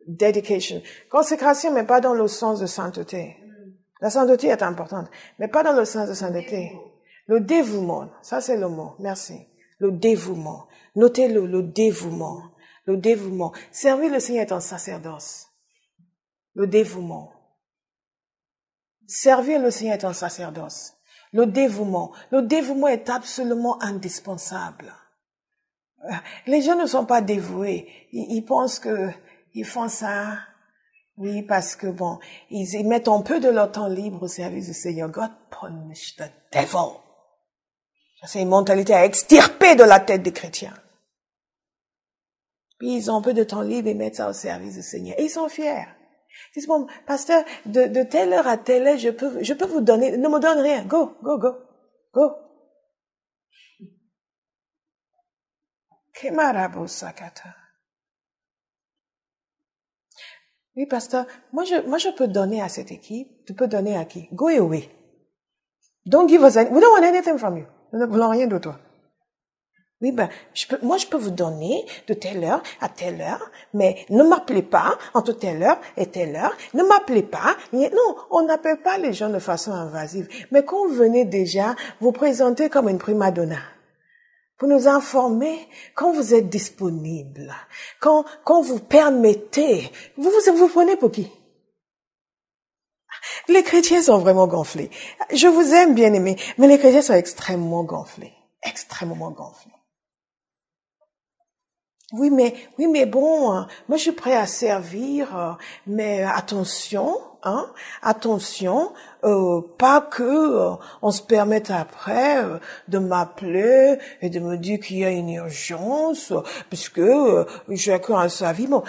Dedication. Consécration, mais pas dans le sens de sainteté. La sainteté est importante, mais pas dans le sens de sainteté. Le dévouement, ça c'est le mot, merci. Le dévouement. Notez-le, le dévouement. Le dévouement. Servir le Seigneur est un sacerdoce. Le dévouement. Servir le Seigneur est un sacerdoce. Le dévouement. Le dévouement est absolument indispensable. Les gens ne sont pas dévoués. Ils pensent que ils font ça. Oui, parce que bon, ils mettent un peu de leur temps libre au service du Seigneur. God punish the devil. C'est une mentalité à extirper de la tête des chrétiens. Puis ils ont un peu de temps libre et mettent ça au service du Seigneur. Et ils sont fiers. Ils disent, bon, pasteur, de telle heure à telle heure, je peux vous donner, ne me donne rien. Go, go, go, go. Kemarabo sakata. Oui, pasteur, moi je peux donner à cette équipe. Tu peux donner à qui? Go away. Don't give us we don't want anything from you. Nous ne voulons rien de toi. Oui, moi je peux vous donner de telle heure à telle heure, mais ne m'appelez pas entre telle heure et telle heure. Ne m'appelez pas. Non, on n'appelle pas les gens de façon invasive. Mais quand vous venez déjà vous présenter comme une prima donna, pour nous informer quand vous êtes disponible, quand vous permettez, vous prenez pour qui? Les chrétiens sont vraiment gonflés. Je vous aime, bien aimés, mais les chrétiens sont extrêmement gonflés. Extrêmement gonflés. Oui, mais bon, moi je suis prêt à servir, mais attention, attention, pas que on se permette après de m'appeler et de me dire qu'il y a une urgence, puisque chacun a sa vie. Bon,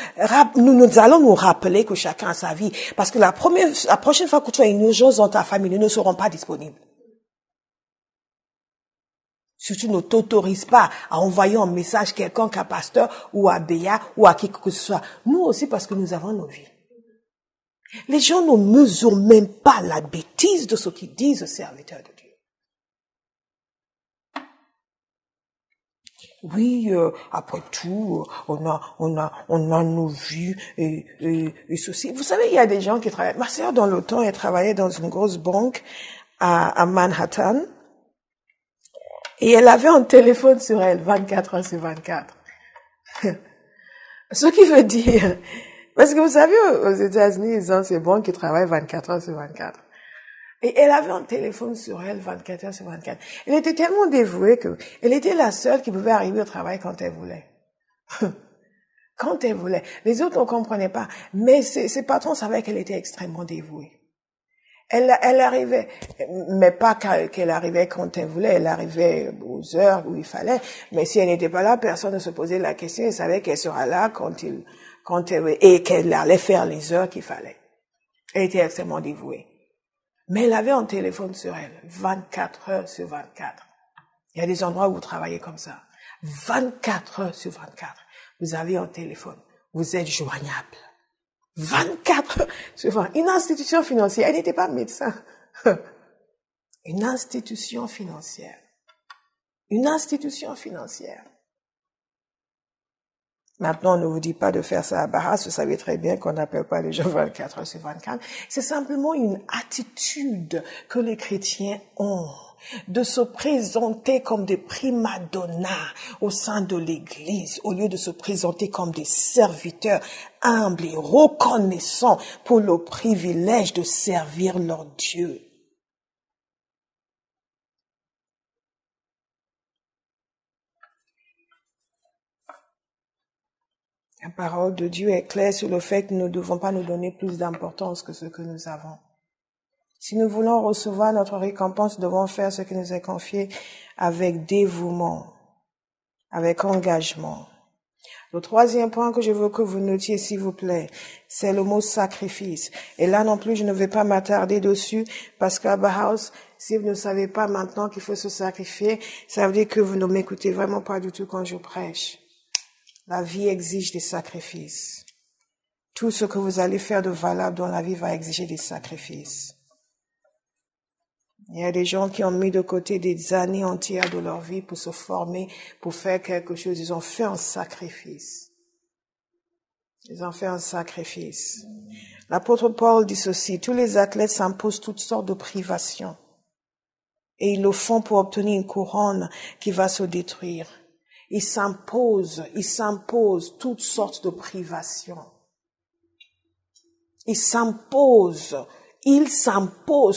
nous allons nous rappeler que chacun a sa vie, parce que la prochaine fois que tu as une urgence dans ta famille, nous ne serons pas disponibles. Surtout ne t'autorise pas à envoyer un message quelconque à pasteur ou à Béa ou à qui que ce soit. Nous aussi, parce que nous avons nos vies. Les gens ne mesurent même pas la bêtise de ce qu'ils disent aux serviteurs de Dieu. Oui, après tout, on a nos vies et ceci. Vous savez, il y a des gens qui travaillent. Ma sœur, dans le temps, elle travaillait dans une grosse banque à Manhattan. Et elle avait un téléphone sur elle, 24 heures sur 24. Ce qui veut dire, parce que vous savez, aux États-Unis, ils ont ces banques qui travaillent 24 heures sur 24. Et elle avait un téléphone sur elle, 24 heures sur 24. Elle était tellement dévouée que elle était la seule qui pouvait arriver au travail quand elle voulait. Quand elle voulait. Les autres ne comprenaient pas. Mais ses patrons savaient qu'elle était extrêmement dévouée. Elle arrivait, mais pas qu'elle arrivait quand elle voulait, elle arrivait aux heures où il fallait, mais si elle n'était pas là, personne ne se posait la question, elle savait qu'elle sera là et qu'elle allait faire les heures qu'il fallait. Elle était extrêmement dévouée. Mais elle avait un téléphone sur elle, 24 heures sur 24. Il y a des endroits où vous travaillez comme ça. 24 heures sur 24. Vous avez un téléphone. Vous êtes joignable. 24 heures. Une institution financière. Elle n'était pas médecin. Une institution financière. Une institution financière. Maintenant, on ne vous dit pas de faire ça à Barras. Vous savez très bien qu'on n'appelle pas les gens 24 heures sur 24. C'est simplement une attitude que les chrétiens ont de se présenter comme des primadonnas au sein de l'Église, au lieu de se présenter comme des serviteurs humbles et reconnaissants pour le privilège de servir leur Dieu. La parole de Dieu est claire sur le fait que nous ne devons pas nous donner plus d'importance que ce que nous avons. Si nous voulons recevoir notre récompense, nous devons faire ce qui nous est confié avec dévouement, avec engagement. Le troisième point que je veux que vous notiez, s'il vous plaît, c'est le mot sacrifice. Et là non plus, je ne vais pas m'attarder dessus parce qu'à Bauhaus, si vous ne savez pas maintenant qu'il faut se sacrifier, ça veut dire que vous ne m'écoutez vraiment pas du tout quand je prêche. La vie exige des sacrifices. Tout ce que vous allez faire de valable dans la vie va exiger des sacrifices. Il y a des gens qui ont mis de côté des années entières de leur vie pour se former, pour faire quelque chose. Ils ont fait un sacrifice. Ils ont fait un sacrifice. L'apôtre Paul dit ceci: tous les athlètes s'imposent toutes sortes de privations. Et ils le font pour obtenir une couronne qui va se détruire. Ils s'imposent toutes sortes de privations. Ils s'imposent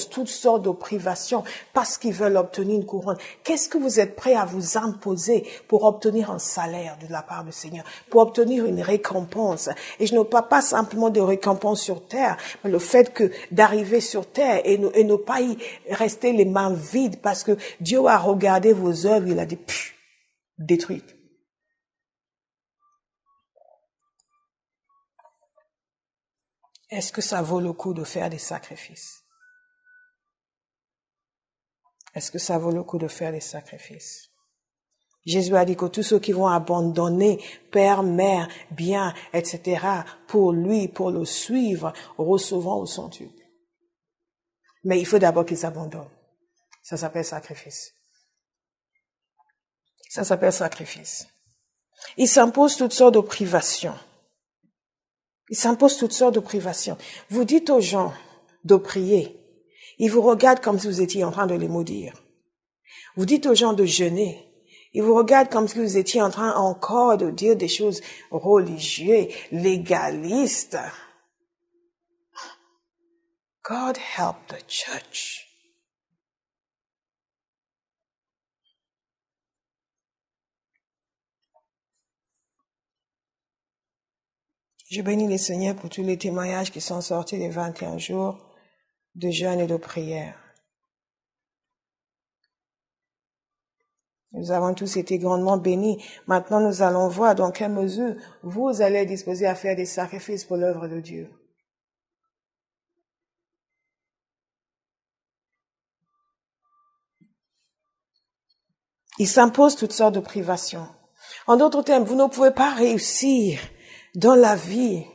toutes sortes de privations parce qu'ils veulent obtenir une couronne. Qu'est-ce que vous êtes prêt à vous imposer pour obtenir un salaire de la part du Seigneur, pour obtenir une récompense? Et je ne parle pas simplement de récompense sur terre, mais le fait que d'arriver sur terre et ne pas y rester les mains vides parce que Dieu a regardé vos œuvres, il a dit détruites. Est-ce que ça vaut le coup de faire des sacrifices? Est-ce que ça vaut le coup de faire des sacrifices? Jésus a dit que tous ceux qui vont abandonner père, mère, bien, etc., pour lui, pour le suivre, recevront au centuple. Mais il faut d'abord qu'ils abandonnent. Ça s'appelle sacrifice. Ça s'appelle sacrifice. Il s'impose toutes sortes de privations. Il s'impose toutes sortes de privations. Vous dites aux gens de prier. Ils vous regardent comme si vous étiez en train de les maudire. Vous dites aux gens de jeûner. Ils vous regardent comme si vous étiez en train encore de dire des choses religieuses, légalistes. God help the church. Je bénis le Seigneur pour tous les témoignages qui sont sortis des 21 jours de jeûne et de prière. Nous avons tous été grandement bénis. Maintenant, nous allons voir dans quelle mesure vous allez être disposés à faire des sacrifices pour l'œuvre de Dieu. Il s'impose toutes sortes de privations. En d'autres termes, vous ne pouvez pas réussir dans la vie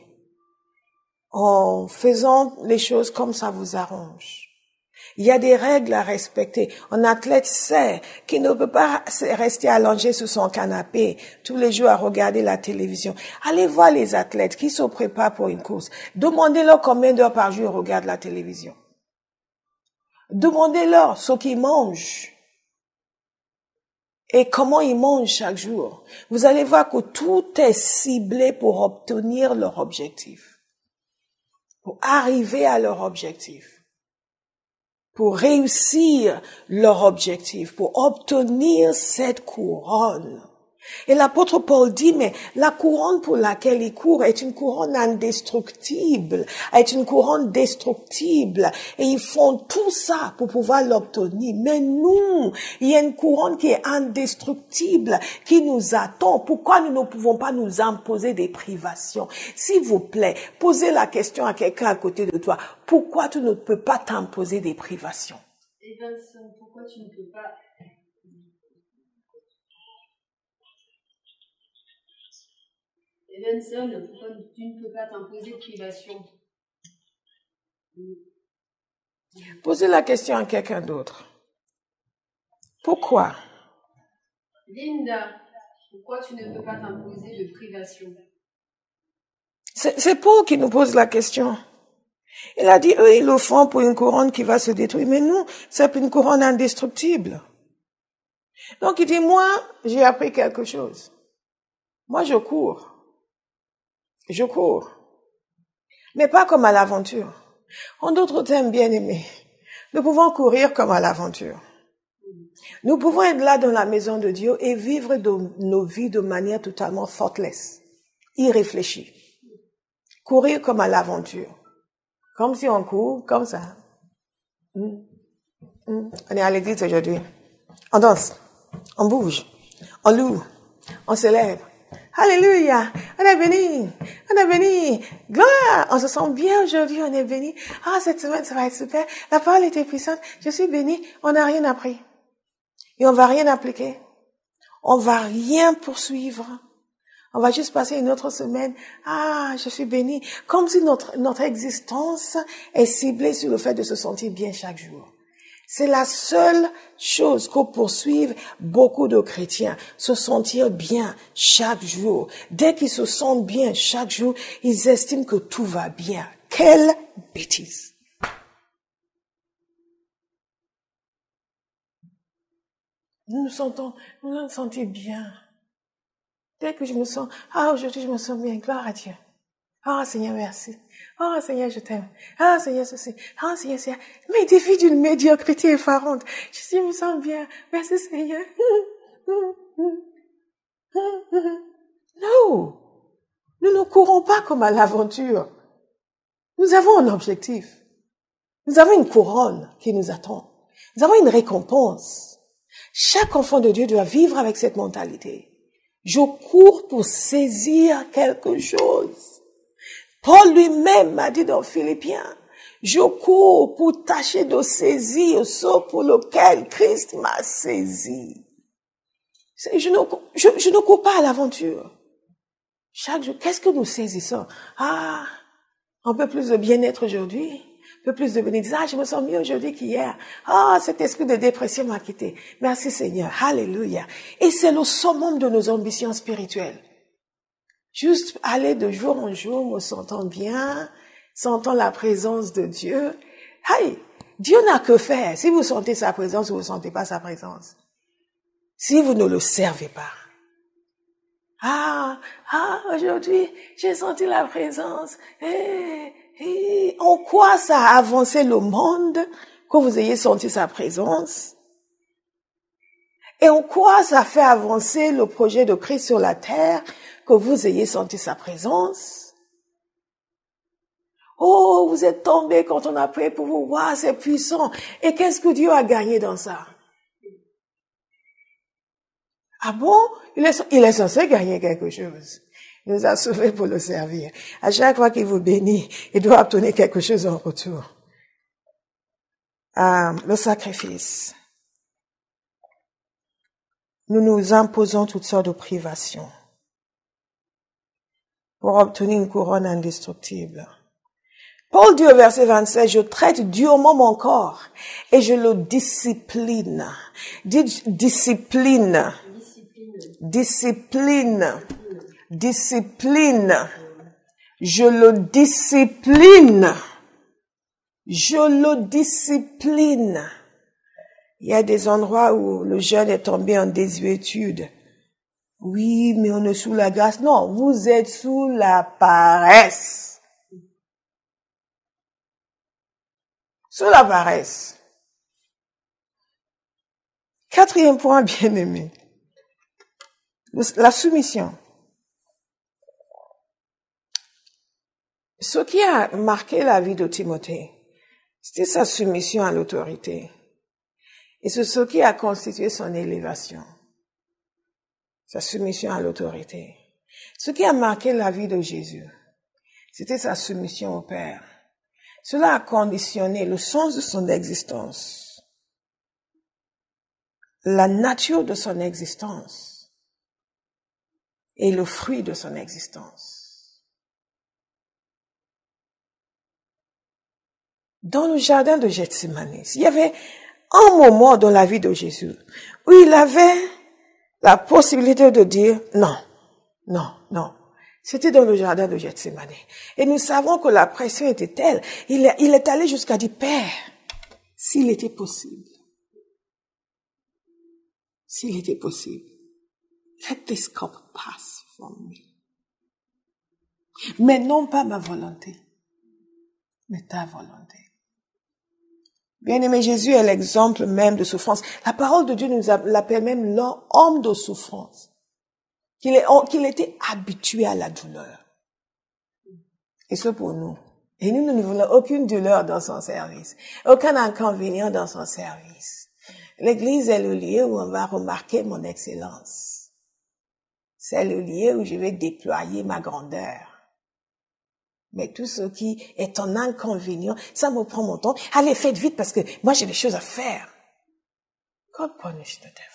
en faisant les choses comme ça vous arrange. Il y a des règles à respecter. Un athlète sait qu'il ne peut pas rester allongé sur son canapé tous les jours à regarder la télévision. Allez voir les athlètes qui se préparent pour une course. Demandez-leur combien d'heures par jour ils regardent la télévision. Demandez-leur ce qu'ils mangent et comment ils mangent chaque jour. Vous allez voir que tout est ciblé pour obtenir leur objectif, pour arriver à leur objectif, pour réussir leur objectif, pour obtenir cette couronne. Et l'apôtre Paul dit, mais la couronne pour laquelle il court est une couronne indestructible, est une couronne destructible. Et ils font tout ça pour pouvoir l'obtenir. Mais nous, il y a une couronne qui est indestructible, qui nous attend. Pourquoi nous ne pouvons pas nous imposer des privations? S'il vous plaît, posez la question à quelqu'un à côté de toi. Pourquoi tu ne peux pas t'imposer des privations?
Et Vincent, pourquoi tu ne peux pas... Vincent, pourquoi tu ne peux pas t'imposer de privation?
Posez la question à quelqu'un d'autre. Pourquoi?
Linda, pourquoi tu ne peux pas t'imposer de privation?
C'est Paul qui nous pose la question. Il a dit, eux, ils le font pour une couronne qui va se détruire. Mais nous, c'est une couronne indestructible. Donc il dit, moi, j'ai appris quelque chose. Moi, je cours. Je cours. Mais pas comme à l'aventure. En d'autres termes, bien aimés, nous pouvons courir comme à l'aventure. Nous pouvons être là dans la maison de Dieu et vivre nos vies de manière totalement thoughtless, irréfléchie. Courir comme à l'aventure. Comme si on court, comme ça. On est à l'église aujourd'hui. On danse, on bouge, on loue, on célèbre. Alléluia, on est béni, gloire, on se sent bien aujourd'hui, on est béni. Ah, cette semaine, ça va être super, la parole était puissante, je suis béni, on n'a rien appris. Et on va rien appliquer. On va rien poursuivre. On va juste passer une autre semaine. Ah, je suis béni. Comme si notre existence est ciblée sur le fait de se sentir bien chaque jour. C'est la seule chose que poursuivent beaucoup de chrétiens, se sentir bien chaque jour. Dès qu'ils se sentent bien chaque jour, ils estiment que tout va bien. Quelle bêtise! Nous nous sentons bien. Dès que je me sens, aujourd'hui je me sens bien, gloire à Dieu. Seigneur, merci. Seigneur, je t'aime. Seigneur, ceci. Seigneur, c'est... Mais des vies d'une médiocrité effarante. Je me sens bien. Merci, Seigneur. Non. Nous ne courons pas comme à l'aventure. Nous avons un objectif. Nous avons une couronne qui nous attend. Nous avons une récompense. Chaque enfant de Dieu doit vivre avec cette mentalité. Je cours pour saisir quelque chose. Paul lui-même m'a dit dans Philippiens, je cours pour tâcher de saisir ce pour lequel Christ m'a saisi. Je ne cours pas à l'aventure. Chaque jour, qu'est-ce que nous saisissons? Un peu plus de bien-être aujourd'hui, un peu plus de bénédiction. Je me sens mieux aujourd'hui qu'hier. Cet esprit de dépression m'a quitté. Merci Seigneur. Alléluia. Et c'est le summum de nos ambitions spirituelles. Juste aller de jour en jour, me sentant bien, sentant la présence de Dieu. Dieu n'a que faire. Si vous sentez sa présence ou vous ne sentez pas sa présence. Si vous ne le servez pas. Aujourd'hui, j'ai senti la présence. Et en quoi ça a avancé le monde que vous ayez senti sa présence? Et en quoi ça fait avancer le projet de Christ sur la terre que vous ayez senti sa présence? Oh, vous êtes tombés quand on a prié pour vous. Waouh, c'est puissant. Et qu'est-ce que Dieu a gagné dans ça? Ah bon? Il est censé gagner quelque chose. Il nous a sauvés pour le servir. À chaque fois qu'il vous bénit, il doit obtenir quelque chose en retour. Le sacrifice. Nous nous imposons toutes sortes de privations pour obtenir une couronne indestructible. Paul dit au verset 27, je traite durement mon corps et je le discipline. Dites discipline. Discipline. Discipline. Je le discipline. Je le discipline. Il y a des endroits où le jeune est tombé en désuétude. Oui, mais on est sous la grâce. Non, vous êtes sous la paresse. Sous la paresse. Quatrième point, bien aimé. La soumission. Ce qui a marqué la vie de Timothée, c'était sa soumission à l'autorité. Et c'est ce qui a constitué son élévation. Sa soumission à l'autorité. Ce qui a marqué la vie de Jésus, c'était sa soumission au Père. Cela a conditionné le sens de son existence, la nature de son existence et le fruit de son existence. Dans le jardin de Gethsémani, il y avait un moment dans la vie de Jésus où il avait la possibilité de dire non, non, non. C'était dans le jardin de Gethsémani. Et nous savons que la pression était telle, il est allé jusqu'à dire, Père, s'il était possible, let this cup pass from me. Mais non pas ma volonté, mais ta volonté. Bien-aimé, Jésus est l'exemple même de souffrance. La parole de Dieu nous l'appelle même l'homme de souffrance. Qu'il était habitué à la douleur. Et ce pour nous. Et nous ne voulons aucune douleur dans son service. Aucun inconvénient dans son service. L'église est le lieu où on va remarquer mon excellence. C'est le lieu où je vais déployer ma grandeur. Mais tout ce qui est un inconvénient, ça me prend mon temps. Allez, faites vite parce que moi j'ai des choses à faire. God punish the devil.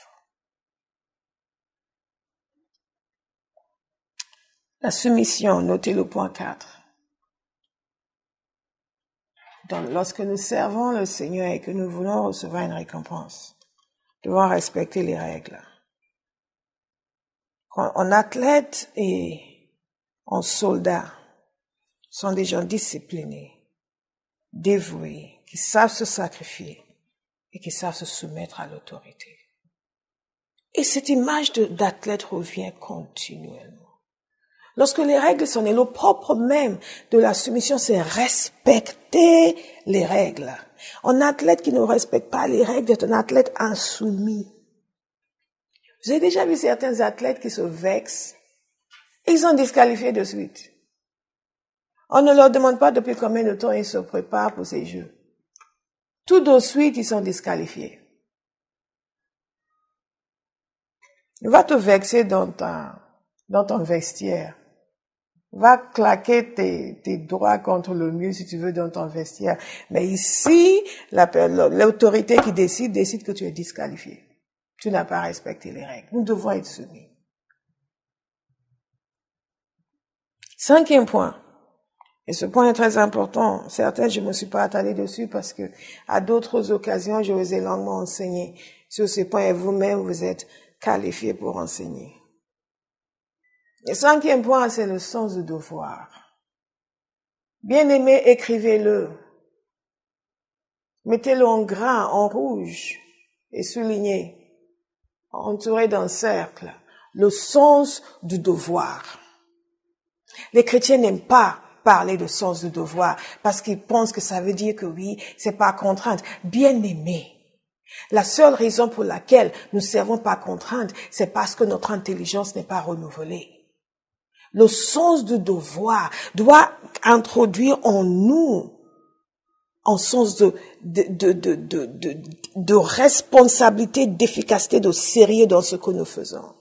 La soumission, notez le point 4. Donc, lorsque nous servons le Seigneur et que nous voulons recevoir une récompense, nous devons respecter les règles. En athlète et en soldat, sont des gens disciplinés, dévoués, qui savent se sacrifier et qui savent se soumettre à l'autorité. Et cette image d'athlète revient continuellement. Lorsque les règles sont nées, le propre même de la soumission, c'est respecter les règles. Un athlète qui ne respecte pas les règles est un athlète insoumis. Vous avez déjà vu certains athlètes qui se vexent et ils sont disqualifiés de suite. On ne leur demande pas depuis combien de temps ils se préparent pour ces jeux. Tout de suite, ils sont disqualifiés. Va te vexer dans ton vestiaire. Va claquer tes doigts contre le mur si tu veux dans ton vestiaire. Mais ici, l'autorité qui décide que tu es disqualifié. Tu n'as pas respecté les règles. Nous devons être soumis. 5e point. Et ce point est très important. Certains, je ne me suis pas attardé dessus parce que à d'autres occasions, je vous ai longuement enseigné sur ce point et vous-même, vous êtes qualifiés pour enseigner. Le 5e point, c'est le sens du devoir. Bien-aimé, écrivez-le. Mettez-le en gras, en rouge et souligné, entouré d'un cercle. Le sens du devoir. Les chrétiens n'aiment pas parler de sens de devoir parce qu'ils pensent que ça veut dire que oui, c'est pas contrainte. Bien aimé. La seule raison pour laquelle nous ne servons pas contrainte, c'est parce que notre intelligence n'est pas renouvelée. Le sens du devoir doit introduire en nous un sens de responsabilité, d'efficacité, de sérieux dans ce que nous faisons.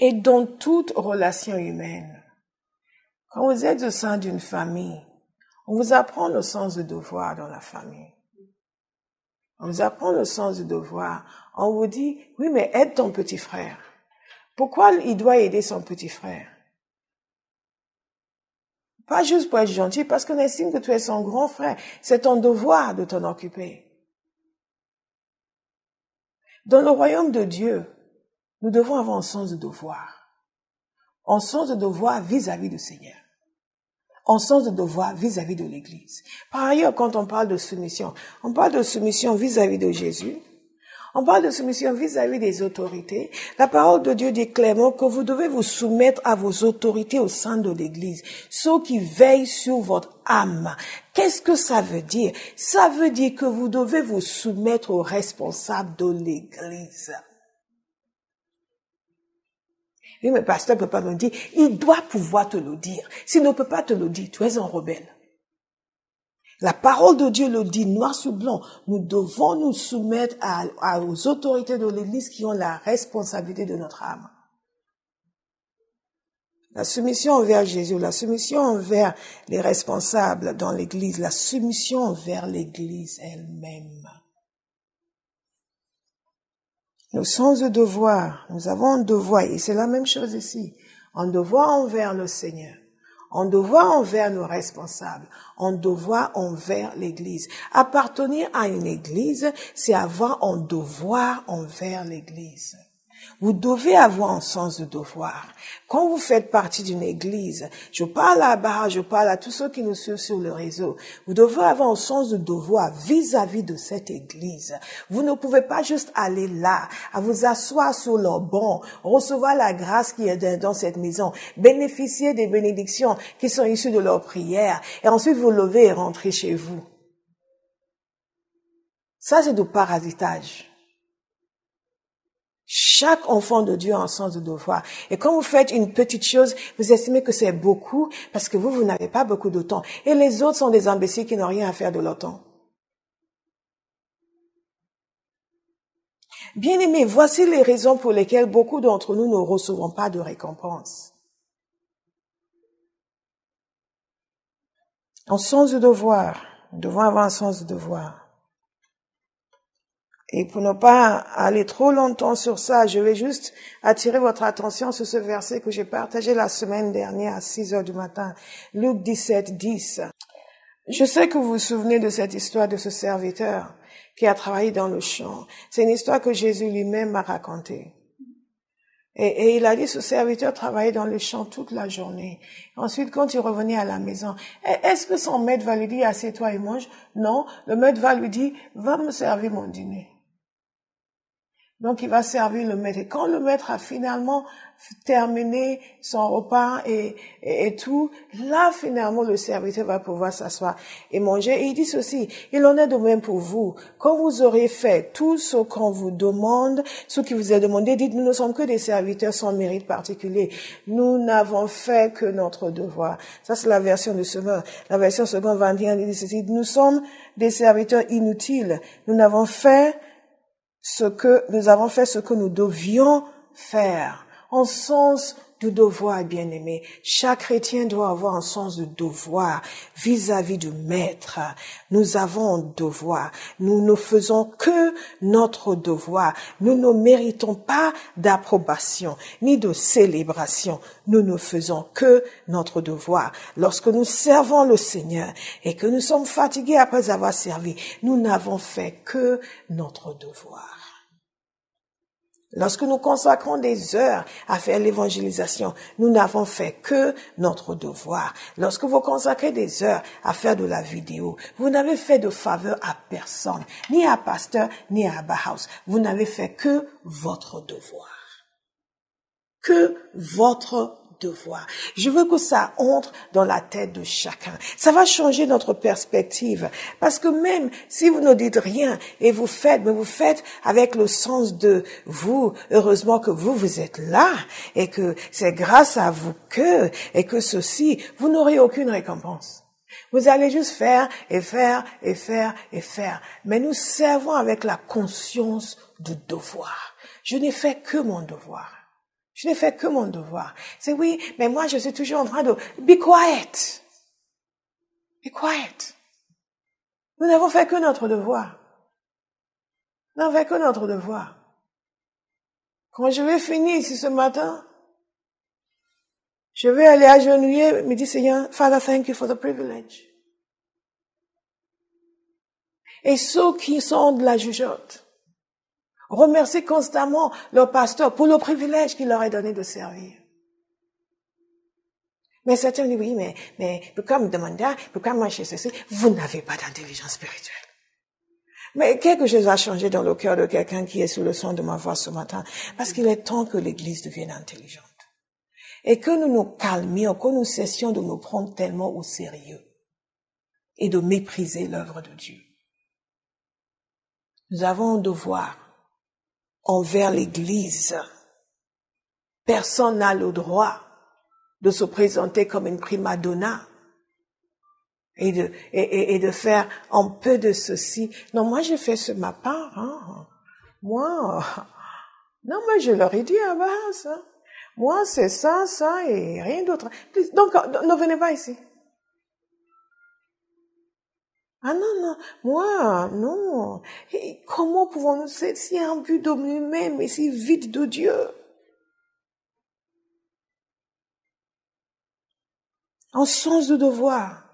Et dans toute relation humaine, quand vous êtes au sein d'une famille, on vous apprend le sens du devoir dans la famille. On vous apprend le sens du devoir. On vous dit, oui, mais aide ton petit frère. Pourquoi il doit aider son petit frère? Pas juste pour être gentil, parce qu'on estime que tu es son grand frère. C'est ton devoir de t'en occuper. Dans le royaume de Dieu, nous devons avoir un sens de devoir. Un sens de devoir vis-à-vis du Seigneur. Un sens de devoir vis-à-vis de l'Église. Par ailleurs, quand on parle de soumission, on parle de soumission vis-à-vis de Jésus. On parle de soumission vis-à-vis des autorités. La parole de Dieu dit clairement que vous devez vous soumettre à vos autorités au sein de l'Église, ceux qui veillent sur votre âme. Qu'est-ce que ça veut dire? Ça veut dire que vous devez vous soumettre aux responsables de l'Église. Oui, mais pasteur ne peut pas me dire. Il doit pouvoir te le dire. S'il ne peut pas te le dire, tu es un rebelle. La parole de Dieu le dit noir sur blanc. Nous devons nous soumettre aux autorités de l'Église qui ont la responsabilité de notre âme. La soumission envers Jésus, la soumission envers les responsables dans l'Église, la soumission envers l'Église elle-même. Nos sens de devoir, nous avons un devoir, et c'est la même chose ici, un devoir envers le Seigneur, un devoir envers nos responsables, un devoir envers l'Église. Appartenir à une Église, c'est avoir un devoir envers l'Église. Vous devez avoir un sens de devoir. Quand vous faites partie d'une église, je parle à Barra, je parle à tous ceux qui nous suivent sur le réseau, vous devez avoir un sens de devoir vis-à-vis de cette église. Vous ne pouvez pas juste aller là, à vous asseoir sur leur banc, recevoir la grâce qui est dans cette maison, bénéficier des bénédictions qui sont issues de leur prière, et ensuite vous lever et rentrer chez vous. Ça, c'est du parasitage. Chaque enfant de Dieu a un sens de devoir. Et quand vous faites une petite chose, vous estimez que c'est beaucoup parce que vous n'avez pas beaucoup de temps. Et les autres sont des imbéciles qui n'ont rien à faire de leur temps. Bien-aimés, voici les raisons pour lesquelles beaucoup d'entre nous ne recevront pas de récompense. Un sens de devoir. Nous devons avoir un sens de devoir. Et pour ne pas aller trop longtemps sur ça, je vais juste attirer votre attention sur ce verset que j'ai partagé la semaine dernière à 6 heures du matin. Luc 17, 10. Je sais que vous vous souvenez de cette histoire de ce serviteur qui a travaillé dans le champ. C'est une histoire que Jésus lui-même m'a racontée. Et il a dit, ce serviteur travaillait dans le champ toute la journée. Ensuite, quand il revenait à la maison, est-ce que son maître va lui dire, assieds-toi et mange? Non, le maître va lui dire, va me servir mon dîner. Donc, il va servir le maître. Et quand le maître a finalement terminé son repas et tout, là, finalement, le serviteur va pouvoir s'asseoir et manger. Et il dit ceci, il en est de même pour vous. Quand vous aurez fait tout ce qu'on vous demande, ce qui vous est demandé, dites, nous ne sommes que des serviteurs sans mérite particulier. Nous n'avons fait que notre devoir. Ça, c'est la version de Semeur. La version seconde 21 dit ceci, nous sommes des serviteurs inutiles. Nous avons fait ce que nous devions faire. En sens du devoir, bien-aimé. Chaque chrétien doit avoir un sens de devoir vis-à-vis du maître. Nous avons un devoir. Nous ne faisons que notre devoir. Nous ne méritons pas d'approbation ni de célébration. Nous ne faisons que notre devoir. Lorsque nous servons le Seigneur et que nous sommes fatigués après avoir servi, nous n'avons fait que notre devoir. Lorsque nous consacrons des heures à faire l'évangélisation, nous n'avons fait que notre devoir. Lorsque vous consacrez des heures à faire de la vidéo, vous n'avez fait de faveur à personne, ni à pasteur, ni à Bauhaus. Vous n'avez fait que votre devoir. que votre devoir. Je veux que ça entre dans la tête de chacun. Ça va changer notre perspective. Parce que même si vous ne dites rien et vous faites, mais vous faites avec le sens de vous, heureusement que vous êtes là et que c'est grâce à vous et que ceci, vous n'aurez aucune récompense. Vous allez juste faire et faire et faire et faire. Mais nous servons avec la conscience du devoir. Je n'ai fait que mon devoir. Je n'ai fait que mon devoir. C'est oui, mais moi je suis toujours en train de be quiet. Be quiet. Nous n'avons fait que notre devoir. Nous n'avons fait que notre devoir. Quand je vais finir ici ce matin, je vais aller agenouiller, me dire Seigneur, Father, thank you for the privilege. Et ceux qui sont de la jugeote, remercient constamment leur pasteur pour le privilège qu'il leur est donné de servir. Mais certains disent, oui, mais pourquoi me demander, pourquoi moi je fais ceci? Vous n'avez pas d'intelligence spirituelle. Mais quelque chose a changé dans le cœur de quelqu'un qui est sous le son de ma voix ce matin, parce qu'il est temps que l'Église devienne intelligente. Et que nous nous calmions, que nous cessions de nous prendre tellement au sérieux et de mépriser l'œuvre de Dieu. Nous avons un devoir envers l'Église. Personne n'a le droit de se présenter comme une prima donna et de faire un peu de ceci. Non, moi j'ai fait ce ma part. Hein. Moi, non, mais je leur ai dit à base. Hein. Moi c'est ça et rien d'autre. Donc ne venez pas ici. Ah non, moi, non. Et comment pouvons-nous, s'il y a un but de nous-mêmes et si vide de Dieu? En sens de devoir.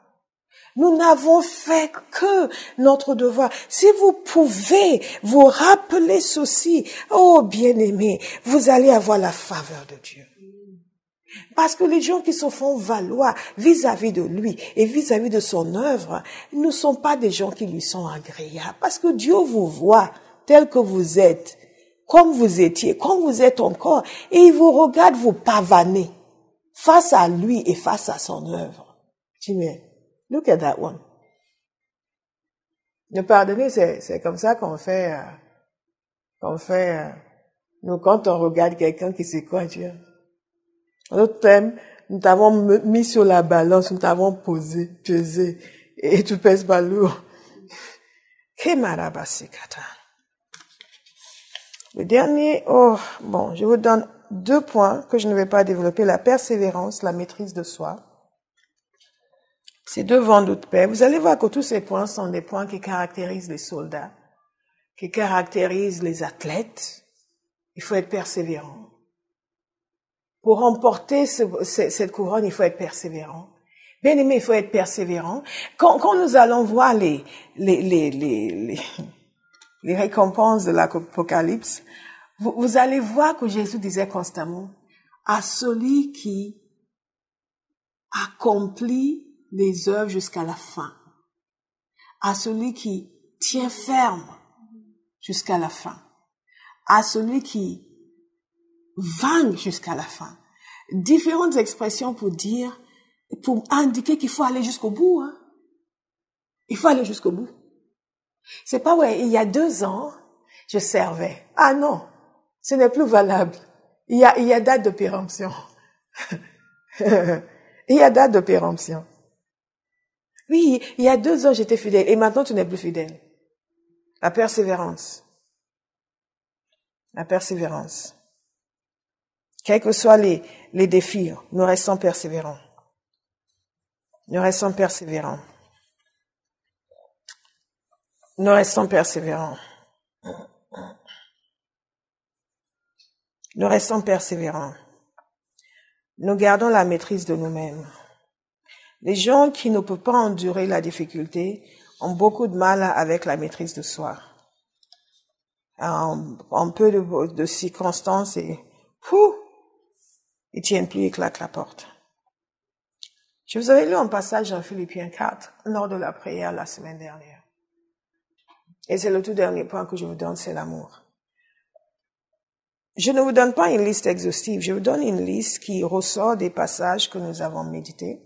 Nous n'avons fait que notre devoir. Si vous pouvez vous rappeler ceci, oh bien-aimé, vous allez avoir la faveur de Dieu. Parce que les gens qui se font valoir vis-à-vis de lui et vis-à-vis de son œuvre ne sont pas des gens qui lui sont agréables. Parce que Dieu vous voit tel que vous êtes, comme vous étiez, comme vous êtes encore, et il vous regarde vous pavaner face à lui et face à son œuvre. Jimmy, look at that one. Le pardonner, c'est comme ça qu'on fait, nous, quand on regarde quelqu'un qui sait quoi Dieu. Notre thème, nous t'avons mis sur la balance, nous t'avons pesé, et tu pèses pas lourd. Le dernier, je vous donne 2 points que je ne vais pas développer, la persévérance, la maîtrise de soi. Ces 2 vents de paix. Vous allez voir que tous ces points sont des points qui caractérisent les soldats, qui caractérisent les athlètes. Il faut être persévérant. Pour remporter cette couronne, il faut être persévérant. Bien aimé, il faut être persévérant. Quand nous allons voir les récompenses de l'Apocalypse, vous allez voir que Jésus disait constamment, à celui qui accomplit les œuvres jusqu'à la fin, à celui qui tient ferme jusqu'à la fin, à celui qui vainque jusqu'à la fin. Différentes expressions pour indiquer qu'il faut aller jusqu'au bout. Hein. Il faut aller jusqu'au bout. C'est pas il y a 2 ans, je servais. Ah non, ce n'est plus valable. Il y a date de péremption. Il y a date de péremption. Oui, il y a 2 ans, j'étais fidèle et maintenant tu n'es plus fidèle. La persévérance. La persévérance. Quels que soient les défis, nous restons persévérants. Nous restons persévérants. Nous restons persévérants. Nous restons persévérants. Nous gardons la maîtrise de nous-mêmes. Les gens qui ne peuvent pas endurer la difficulté ont beaucoup de mal avec la maîtrise de soi. En peu de circonstances et ils tiennent plus et claquent la porte. Je vous avais lu un passage en Philippiens 4 lors de la prière la semaine dernière. Et c'est le tout dernier point que je vous donne, c'est l'amour. je ne vous donne pas une liste exhaustive, je vous donne une liste qui ressort des passages que nous avons médités,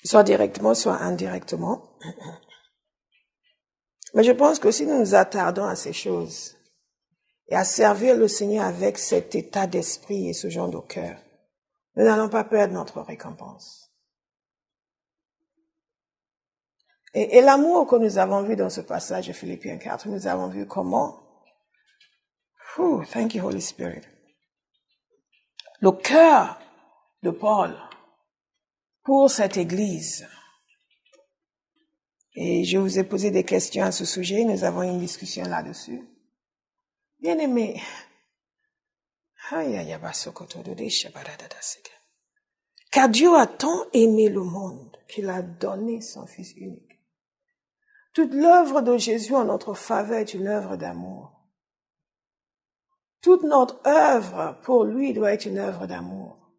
soit directement, soit indirectement. Mais je pense que si nous nous attardons à ces choses et à servir le Seigneur avec cet état d'esprit et ce genre de cœur, nous n'allons pas perdre notre récompense. Et l'amour que nous avons vu dans ce passage de Philippiens 4, nous avons vu comment, thank you Holy Spirit, le cœur de Paul pour cette église. Et je vous ai posé des questions à ce sujet, nous avons une discussion là-dessus. Bien-aimés, car Dieu a tant aimé le monde qu'il a donné son Fils unique. Toute l'œuvre de Jésus en notre faveur est une œuvre d'amour. Toute notre œuvre pour lui doit être une œuvre d'amour.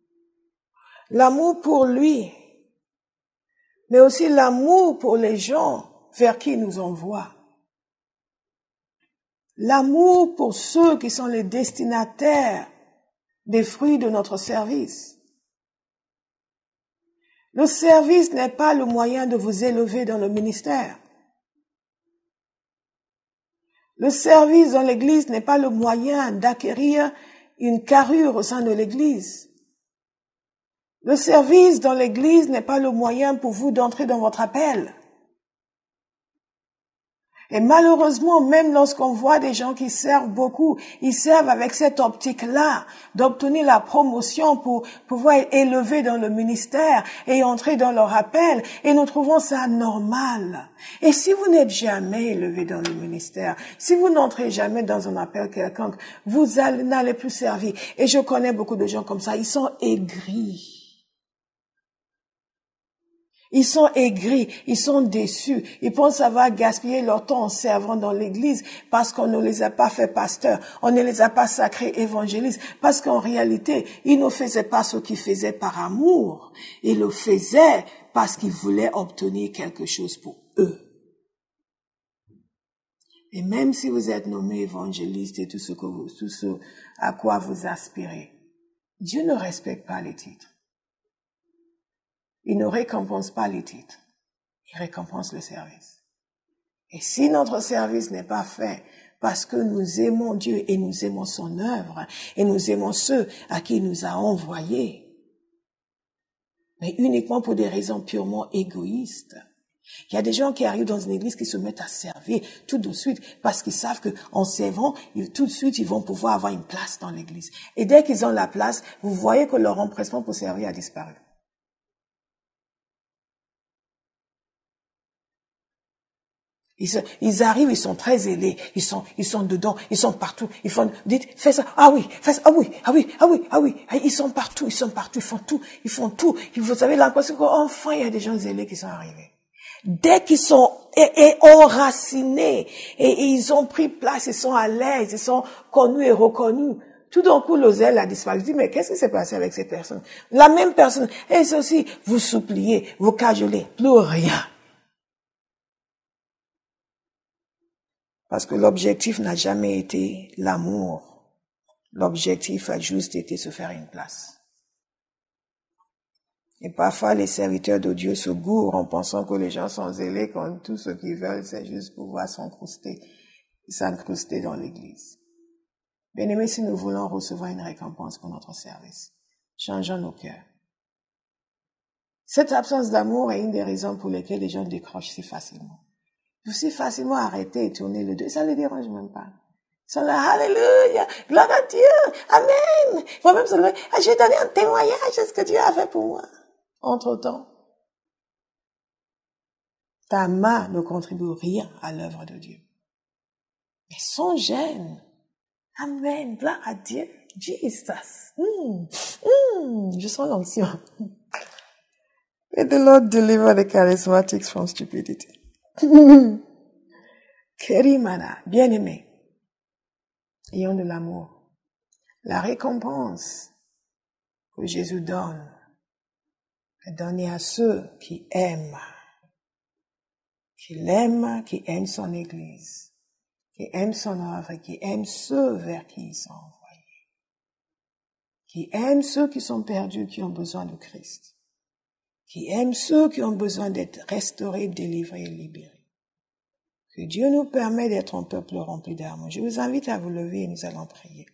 L'amour pour lui, mais aussi l'amour pour les gens vers qui il nous envoie. L'amour pour ceux qui sont les destinataires des fruits de notre service. Le service n'est pas le moyen de vous élever dans le ministère. Le service dans l'Église n'est pas le moyen d'acquérir une carrure au sein de l'Église. Le service dans l'Église n'est pas le moyen pour vous d'entrer dans votre appel. Et malheureusement, même lorsqu'on voit des gens qui servent beaucoup, ils servent avec cette optique-là d'obtenir la promotion pour pouvoir être élevés dans le ministère et entrer dans leur appel. Et nous trouvons ça normal. Et si vous n'êtes jamais élevé dans le ministère, si vous n'entrez jamais dans un appel quelconque, vous n'allez plus servir. Et je connais beaucoup de gens comme ça, ils sont aigris. Ils sont aigris, ils sont déçus, ils pensent avoir gaspillé leur temps en servant dans l'église parce qu'on ne les a pas fait pasteurs, on ne les a pas sacrés évangélistes, parce qu'en réalité, ils ne faisaient pas ce qu'ils faisaient par amour, ils le faisaient parce qu'ils voulaient obtenir quelque chose pour eux. Et même si vous êtes nommé évangéliste et tout ce à quoi vous aspirez, Dieu ne respecte pas les titres. Il ne récompense pas les titres, il récompense le service. Et si notre service n'est pas fait parce que nous aimons Dieu et nous aimons son œuvre et nous aimons ceux à qui il nous a envoyés, mais uniquement pour des raisons purement égoïstes, il y a des gens qui arrivent dans une église qui se mettent à servir tout de suite parce qu'ils savent qu'en servant, tout de suite, ils vont pouvoir avoir une place dans l'église. Et dès qu'ils ont la place, vous voyez que leur empressement pour servir a disparu. Ils arrivent, ils sont très zélés, ils sont dedans, ils sont partout, dites, fais ça, ah oui, ils sont partout, ils font tout. Vous avez l'impression qu'enfin, il y a des gens zélés qui sont arrivés. Dès qu'ils sont enracinés, et ils ont pris place, ils sont à l'aise, ils sont connus et reconnus, tout d'un coup, le zèle a disparu. Je dis, mais qu'est-ce qui s'est passé avec ces personnes? La même personne, et ceci, vous suppliez, vous cajolez, plus rien. Parce que l'objectif n'a jamais été l'amour. L'objectif a juste été se faire une place. Et parfois, les serviteurs de Dieu se gourrent en pensant que les gens sont zélés quand tout ce qu'ils veulent, c'est juste pouvoir s'incruster dans l'église. Bien-aimés, si nous voulons recevoir une récompense pour notre service, changeons nos cœurs. Cette absence d'amour est une des raisons pour lesquelles les gens décrochent si facilement. Si facilement arrêter et tourner le dos, ça ne les dérange même pas. Ils sont là, alléluia, gloire à Dieu, amen. Il faut même se lever, j'ai donné un témoignage de ce que Dieu a fait pour moi. Entre-temps, ta main ne contribue rien à l'œuvre de Dieu. Mais son gêne, amen, gloire à Dieu, Jesus. Je sens l'onction. May the Lord deliver the charismatics from stupidity. Kerimana, bien-aimé, ayons de l'amour. La récompense que Jésus donne est donnée à ceux qui aiment, qui l'aiment, qui aiment son Église, qui aime son œuvre, qui aime ceux vers qui il s'est envoyé, qui aime ceux qui sont perdus, qui ont besoin de Christ, qui aime ceux qui ont besoin d'être restaurés, délivrés et libérés. Que Dieu nous permet d'être un peuple rempli d'amour. Je vous invite à vous lever et nous allons prier.